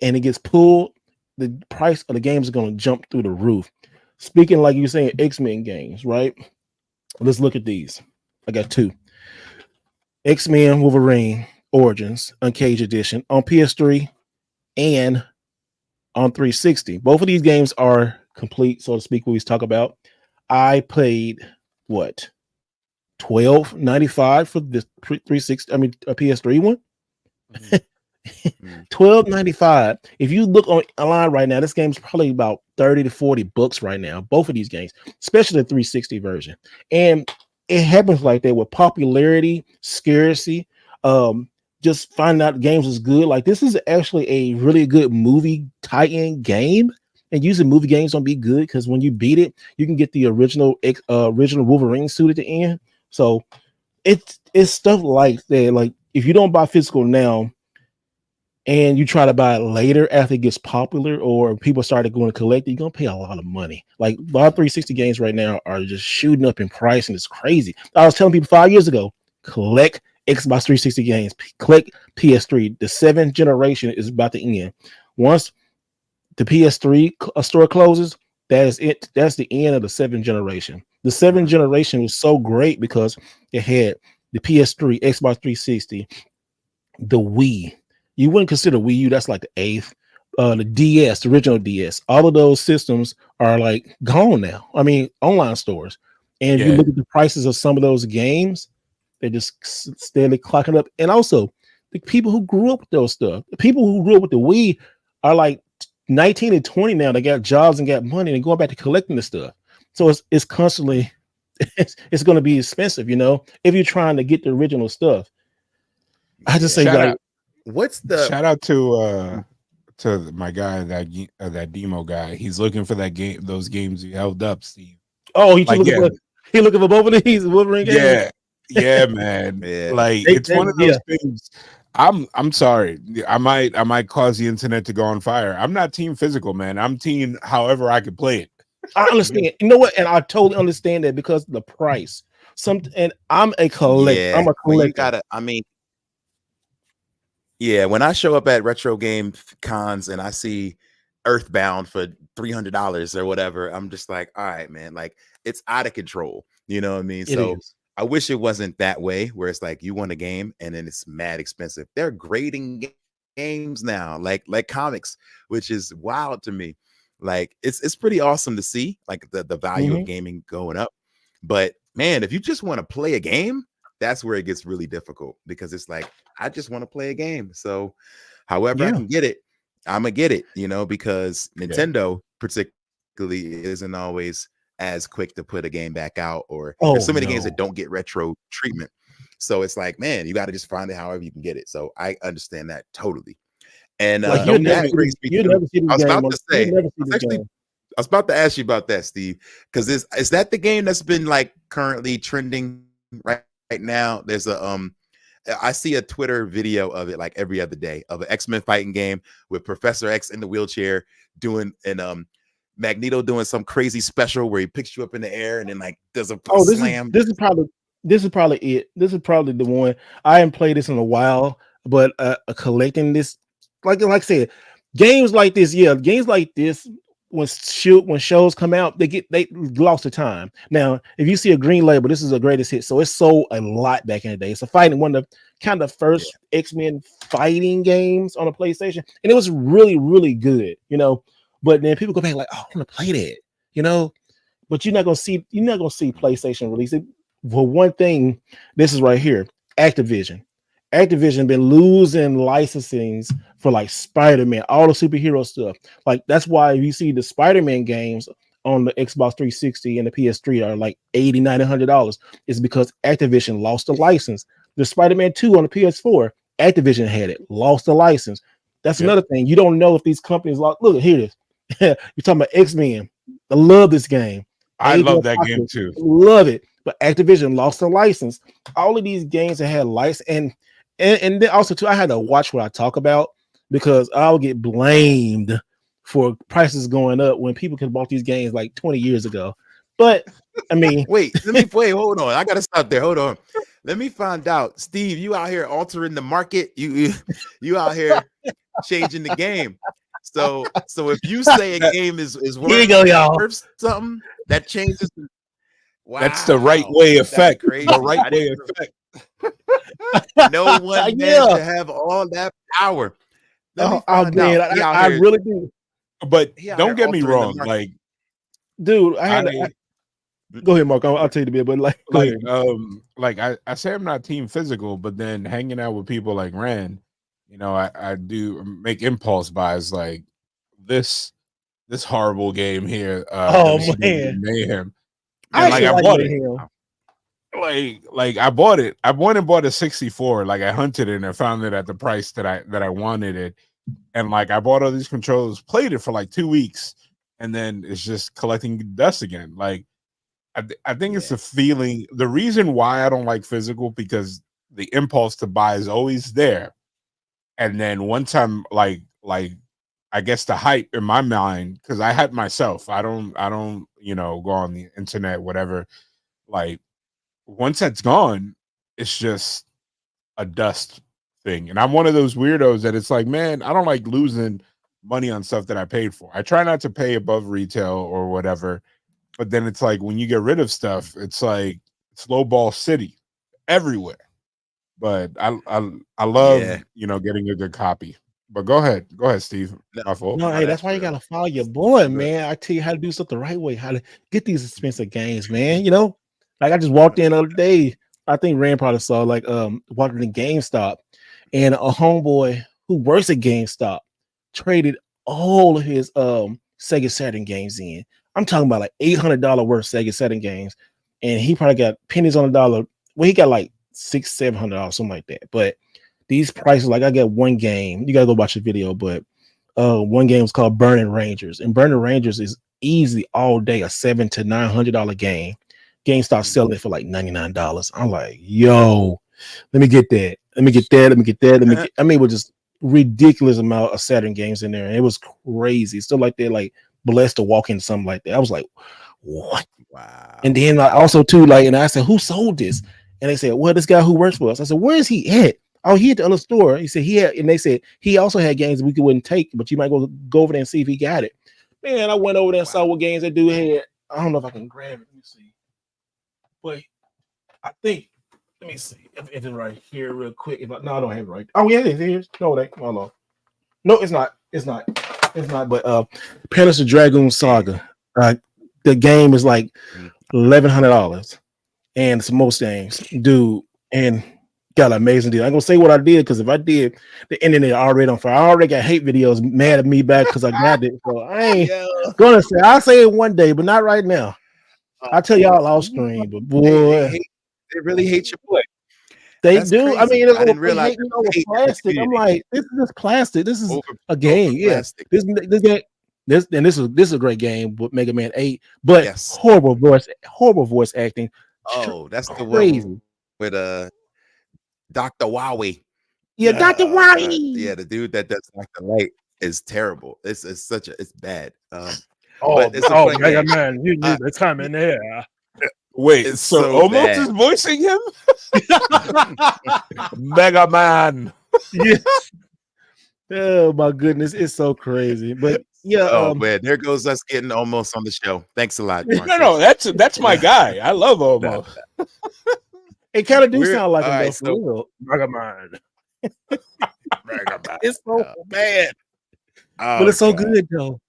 and it gets pulled, the price of the games is going to jump through the roof. Speaking like you're saying, X-Men games, right? Let's look at these. I got two. X-Men Wolverine Origins Uncaged Edition on PS3 and on 360. Both of these games are complete, so to speak, what we talk about. I paid what? $12.95 for this 360, a PS3 one. $12.95. If you look online right now, this game's probably about $30 to $40 right now. Both of these games, especially the 360 version, and it happens like that with popularity, scarcity. Just finding out games is good. Like this is actually a really good movie tie-in game. And usually movie games don't be good because when you beat it, you can get the original Wolverine suit at the end. So it's stuff like that. Like if you don't buy physical now, and you try to buy it later after it gets popular or people started going to collect it, you're going to pay a lot of money. Like a lot of 360 games right now are just shooting up in price and it's crazy. I was telling people 5 years ago, collect Xbox 360 games, collect PS3. The 7th generation is about to end. Once the PS3 store closes, that is it. That's the end of the 7th generation. The 7th generation was so great because it had the PS3, Xbox 360, the Wii. You wouldn't consider Wii U, that's like the 8th. The DS, the original DS, all of those systems are like gone now. I mean, online stores. And if you look at the prices of some of those games, they're just steadily clocking up. And also, the people who grew up with those stuff, the people who grew up with the Wii are like 19 and 20 now. They got jobs and got money and going back to collecting the stuff. So it's constantly, it's going to be expensive, if you're trying to get the original stuff. I just say, like, what's the shout out to my guy, that demo guy. He's looking for that game, those games you held up, Steve. Oh, he's looking for both of these Wolverine games. Yeah, man. Yeah. Like it's one of those things. I'm sorry. I might cause the internet to go on fire. I'm not team physical, man. I'm team however I could play it. I understand. You know what? And I totally understand that because of the price. And I'm a collector. Yeah, I'm a collector. When I show up at retro game cons and I see Earthbound for $300 or whatever, I'm just like, all right, man, like it's out of control. You know what I mean? So I wish it wasn't that way where it's like you want a game and then it's mad expensive. They're grading games now, like comics, which is wild to me. Like it's pretty awesome to see like the value of gaming going up. But man, if you just want to play a game, that's where it gets really difficult because it's like, I just want to play a game. So however I can get it, I'm gonna get it, because Nintendo particularly isn't always as quick to put a game back out, or there's so many games that don't get retro treatment. So it's like, man, you got to just find it however you can get it. So I understand that totally. And like I was about to ask you about that, Steve, because is that the game that's been like currently trending right now? There's I see a Twitter video of it like every other day of an X-Men fighting game with Professor X in the wheelchair doing Magneto doing some crazy special where he picks you up in the air and then like does a slam. This is probably it. This is probably the one. I haven't played this in a while, but collecting this, like I said, games like this, games like this when shows come out, they lost the time. Now, if you see a green label, this is a greatest hit. So it sold a lot back in the day. It's a fighting one of the kind of first X-Men fighting games on a PlayStation, and it was really, really good, you know. But then people go back like, oh, I want to play that, you know. But you're not gonna see PlayStation release it. For one thing, this is right here, Activision. Activision been losing licensings for like Spider-Man, all the superhero stuff. Like that's why you see the Spider-Man games on the Xbox 360 and the PS3 are like $80, $90, $100. It's because Activision lost the license. The Spider-Man 2 on the PS4, Activision had it, lost the license. That's another thing. You don't know if these companies lost. Look, here it is. You're talking about X-Men. I love this game. I love that game too. Love it. But Activision lost the license. All of these games that had license and then also too, I had to watch what I talk about because I'll get blamed for prices going up when people could have bought these games like 20 years ago. But I mean, wait, hold on. I gotta stop there. Hold on. Let me find out. Steve, you out here altering the market. You out here changing the game. So if you say a game is worth something, that changes. Wow, that's the right way effect. The right way effect. No one managed to have all that power. I really do. But don't get me wrong, like, dude, go ahead, Mark. I'll tell you the bit, but I say I'm not team physical, but then hanging out with people like Rand, you know, I do make impulse buys like this horrible game here. Man, Mayhem. And I bought it. Like I bought it. I went and bought a 64. Like I hunted it and I found it at the price that I wanted it. And like I bought all these controllers, played it for like 2 weeks, and then it's just collecting dust again. Like I think it's a feeling. The reason why I don't like physical, because the impulse to buy is always there. And then one time, like I guess the hype in my mind, because I had myself. I don't go on the internet, whatever. Like once that's gone, it's just a dust thing. And I'm one of those weirdos that it's like, man, I don't like losing money on stuff that I paid for. I try not to pay above retail or whatever. But then it's like when you get rid of stuff, it's like it's low ball city everywhere. But I love getting a good copy. But go ahead, Steve. No, hey, that's why you gotta follow your boy, man. I tell you how to do stuff the right way, how to get these expensive games, man. You know, like I just walked in the other day. I think Rand probably saw walking in GameStop, and a homeboy who works at GameStop traded all of his Sega Saturn games in. I'm talking about like $800 worth Sega Saturn games, and he probably got pennies on the dollar. Well, he got like $600-700, something like that. But these prices, like I got one game, you gotta go watch the video, but one game was called Burning Rangers, and Burning Rangers is easily all day a $700 to $900 game. GameStop selling it for like $99. I'm like, yo, let me get that. I mean, with just ridiculous amount of Saturn games in there, and it was crazy. Still like they're like blessed to walk into something like that. I was like, what? Wow. And then I also too, like, and I said, who sold this? And they said, well, this guy who works for us. I said, where is he at? Oh, he at the other store. He said and they said he also had games we wouldn't take, but you might go over there and see if he got it. Man, I went over there and saw what games that dude had. I don't know if I can grab it. Let me see. But I think, let me see if it's right here real quick. No, I don't have it right. Oh, yeah, it is. No, it ain't. Hold on. No, it's not. But Pandas the Dragoon Saga. The game is like $1,100, and it's most games, dude. And got an amazing deal. I'm gonna say what I did, because if I did, the internet already on fire. I already got hate videos mad at me back because I got it. So I ain't gonna say. I'll say it one day, but not right now. I'll tell y'all off screen, but boy, they really hate your boy. That's do. Crazy. I mean, I didn't realize plastic. I'm like, this is just plastic. This is a game. Yes, this game. This is a great game with Mega Man 8, but horrible voice acting. Oh, that's the one with Dr. Wowie. Yeah, Dr. Wowie. Yeah, the dude that does Dr. Light is terrible. It's bad. Mega Man, you need to come in here. Wait, so Omos is voicing him? Mega Man. Yes. Oh my goodness, it's so crazy. But Yeah. Oh man, there goes us getting almost on the show. Thanks a lot, Marcus. No, that's my guy. I love Almost. It kind of do We're- sound like him all though, right, for so- real. Megamind. It's so bad, Oh, but it's so God. good though.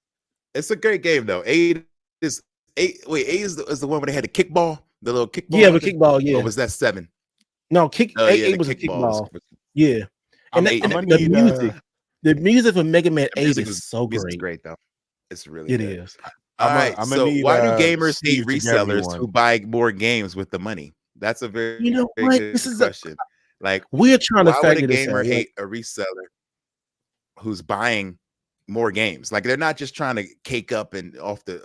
It's a great game though. Eight is the one where they had the kickball, the little kickball. Yeah, but kickball, yeah. Or was that 7? No, eight the was a kickball kickball. Yeah, and I'm the music for Mega Man 8 music is so music's great. great though. It's really It good. is. All I'm right. gonna So need, why do gamers Steve hate to get me resellers one. who buy more games with the money? That's a very, You know very what? good This is question. Like, We're trying to why would a figure this gamer out. hate a reseller who's buying more games? Like, they're not just trying to cake up and off the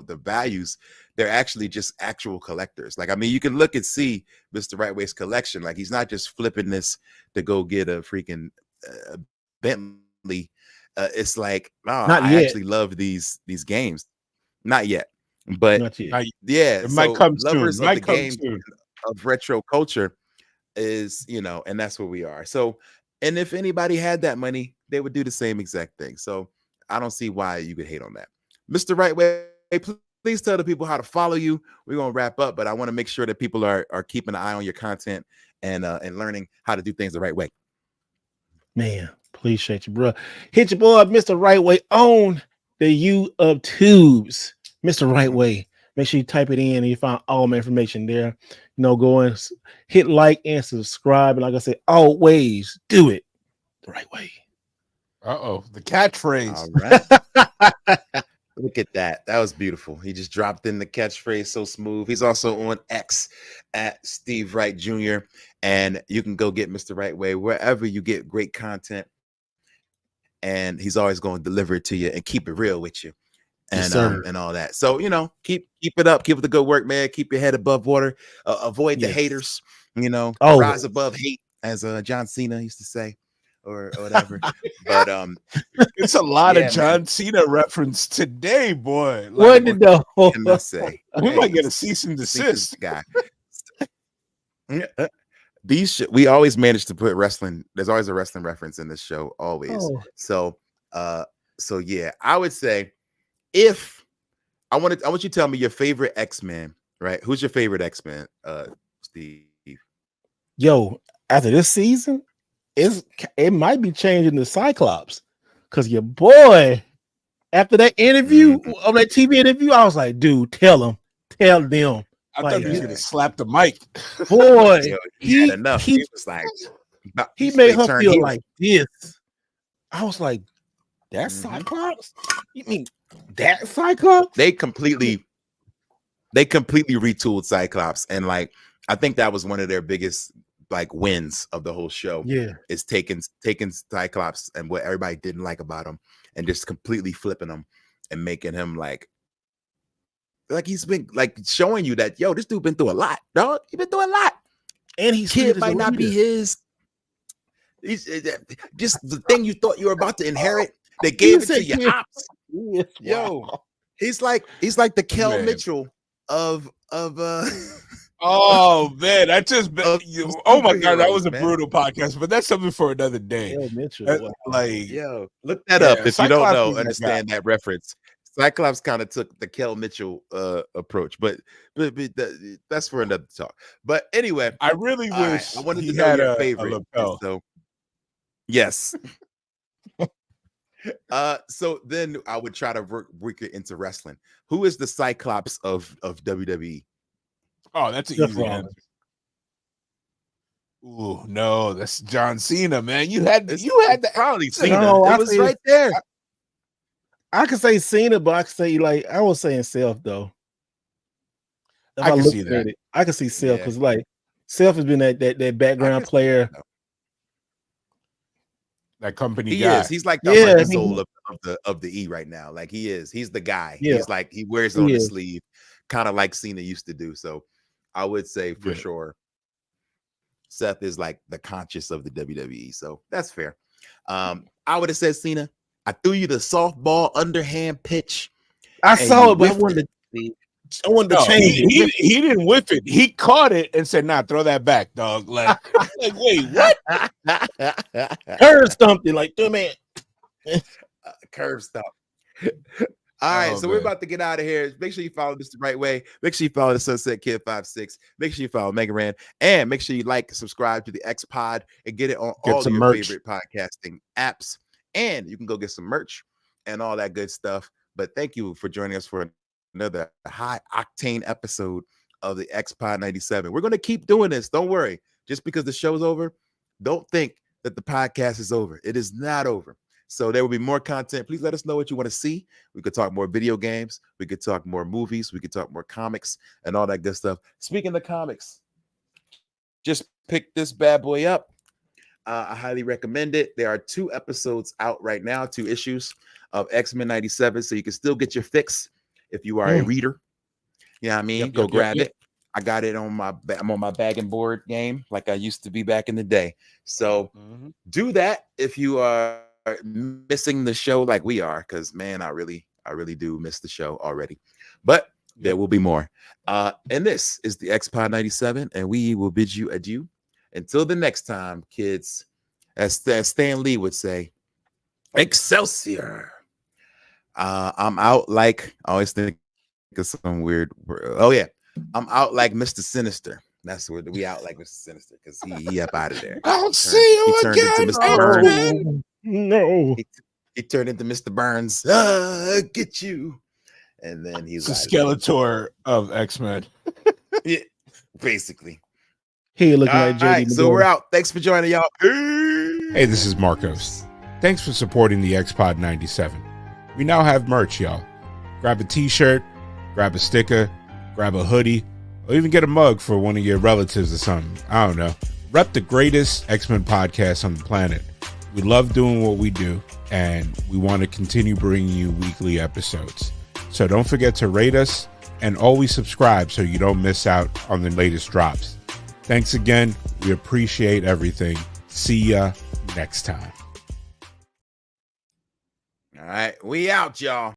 the values. They're actually just actual collectors. Like, I mean, you can look and see Mr. Rightway's collection. Like, he's not just flipping this to go get a freaking Bentley. It's like, Not I yet. actually love these games. Not yet, but Not yet. Now, yeah, it might so come soon. lovers of Might the come games soon. of retro culture is, and that's where we are. So, and if anybody had that money, they would do the same exact thing. So I don't see why you could hate on that. Mr. Rightway, please tell the people how to follow you. We're gonna wrap up, but I want to make sure that people are keeping an eye on your content and learning how to do things the right way. Man, appreciate you, bro. Hit your boy, Mr. Rightway, on the YouTubes. Mr. Rightway. Make sure you type it in and you find all my information there. Go and hit like and subscribe. And like I said, always do it the right way. The catchphrase. All right. Look at that. That was beautiful. He just dropped in the catchphrase so smooth. He's also on X at Steve Wright Jr. And you can go get Mr. Rightway wherever you get great content. And he's always going to deliver it to you and keep it real with you. And Yes, and all that. So, keep it up. Keep it the good work, man. Keep your head above water. Avoid the Yes. haters, Oh. rise above hate, as John Cena used to say, or whatever. But It's a lot Yeah, of John Cena reference today, boy. What did the what can I say? we might get a he's- cease and Cease desist. guy. We always manage to put wrestling. There's always a wrestling reference in this show, always. Oh. So yeah, I would say if I want you to tell me your favorite X-Men, right? Who's your favorite X-Men, Steve? Yo, after this season, it might be changing to Cyclops. Because your boy, after that interview, on that TV interview, I was like, dude, tell them. I thought he was gonna slap the mic. Boy, He had enough. He was like, he made her turned feel heel. like this. I was like, that's Mhm. Cyclops? You mean that Cyclops? They completely retooled Cyclops, and like I think that was one of their biggest like wins of the whole show. Yeah. Is taking Cyclops and what everybody didn't like about him and just completely flipping him and making him like he's been like showing you that, yo, this dude been through a lot, dog. He been through a lot. And he's Kid might not be his. He's just the thing you thought you were about to inherit. They gave it to your ops. Yo, he's like the Kel Man. Mitchell of Oh man, I just oh my god, that was a man. brutal podcast, but that's something for another day. Mitchell. That- Wow. like Yo, look that up if you Cyclops don't know, was that understand that reference. Cyclops kind of took the Kel Mitchell approach, but that's for another talk. But anyway, I really all right, wish I wanted he to know had your a favorite. lapel. So yes. So then I would try to work it into wrestling. Who is the Cyclops of WWE? Oh, that's an Seth easy Rollins. answer. Ooh, no, that's John Cena, man. You had the Probably Cena. Cena. No, I it was think right there. I could say Cena, but I could say I was saying Self though. If I can looked see at that. it, I could see Self Yeah. because Self has been that background player. that company He guy. is. He's like Yeah, the soul of the E right now. Like he is. He's the guy. Yeah. He's like he wears it He on his is. sleeve, kind of like Cena used to do. So I would say for Yeah. sure, Seth is like the conscious of the WWE. So that's fair. I would have said Cena. I threw you the softball underhand pitch. I And saw you it, but I whiffed wanted it. to No, change it. he didn't whip it. He caught it and said, "Nah, throw that back, dog." Like wait, what? Curve stumped it like, man. Curve stop. All right, Oh, so we're man. about to get out of here. Make sure you follow this the right way. Make sure you follow the Sunset Kid 56. Make sure you follow Mega Ran, and make sure you like, subscribe to the X Pod, and get it on Get all of some your merch. favorite podcasting apps. And you can go get some merch and all that good stuff. But thank you for joining us for another high octane episode of the X Pod 97. We're going to keep doing this. Don't worry. Just because the show's over, don't think that the podcast is over. It is not over. So there will be more content. Please let us know what you want to see. We could talk more video games. We could talk more movies. We could talk more comics and all that good stuff. Speaking of comics, just pick this bad boy up. I highly recommend it. There are 2 episodes out right now, 2 issues of X-Men 97. So you can still get your fix if you are a reader. You know what I mean? Go grab it. I got it on I'm on my bag and board game like I used to be back in the day. So do that if you are missing the show like we are, because man, I really do miss the show already. But there will be more. And this is the X-Pod 97, and we will bid you adieu until the next time, kids. As Stan Lee would say, Excelsior. I'm out like I always think of some weird word. Oh yeah, I'm out like Mr. Sinister. That's what we out like Mr. Sinister, because he up out of there. I'll see you he turned again. into Mr. Burns. No. He turned into Mr. Burns. Get you. And then he's the Skeletor of X-Men. Yeah, basically. He looking like JD. All right, so we're out. Thanks for joining, y'all. Hey, this is Marcos. Thanks for supporting the X-Pod 97. We now have merch, y'all. Grab a t-shirt, grab a sticker, grab a hoodie, or even get a mug for one of your relatives or something. I don't know. Rep the greatest X-Men podcast on the planet. We love doing what we do, and we want to continue bringing you weekly episodes. So don't forget to rate us and always subscribe so you don't miss out on the latest drops. Thanks again. We appreciate everything. See ya next time. All right, we out, y'all.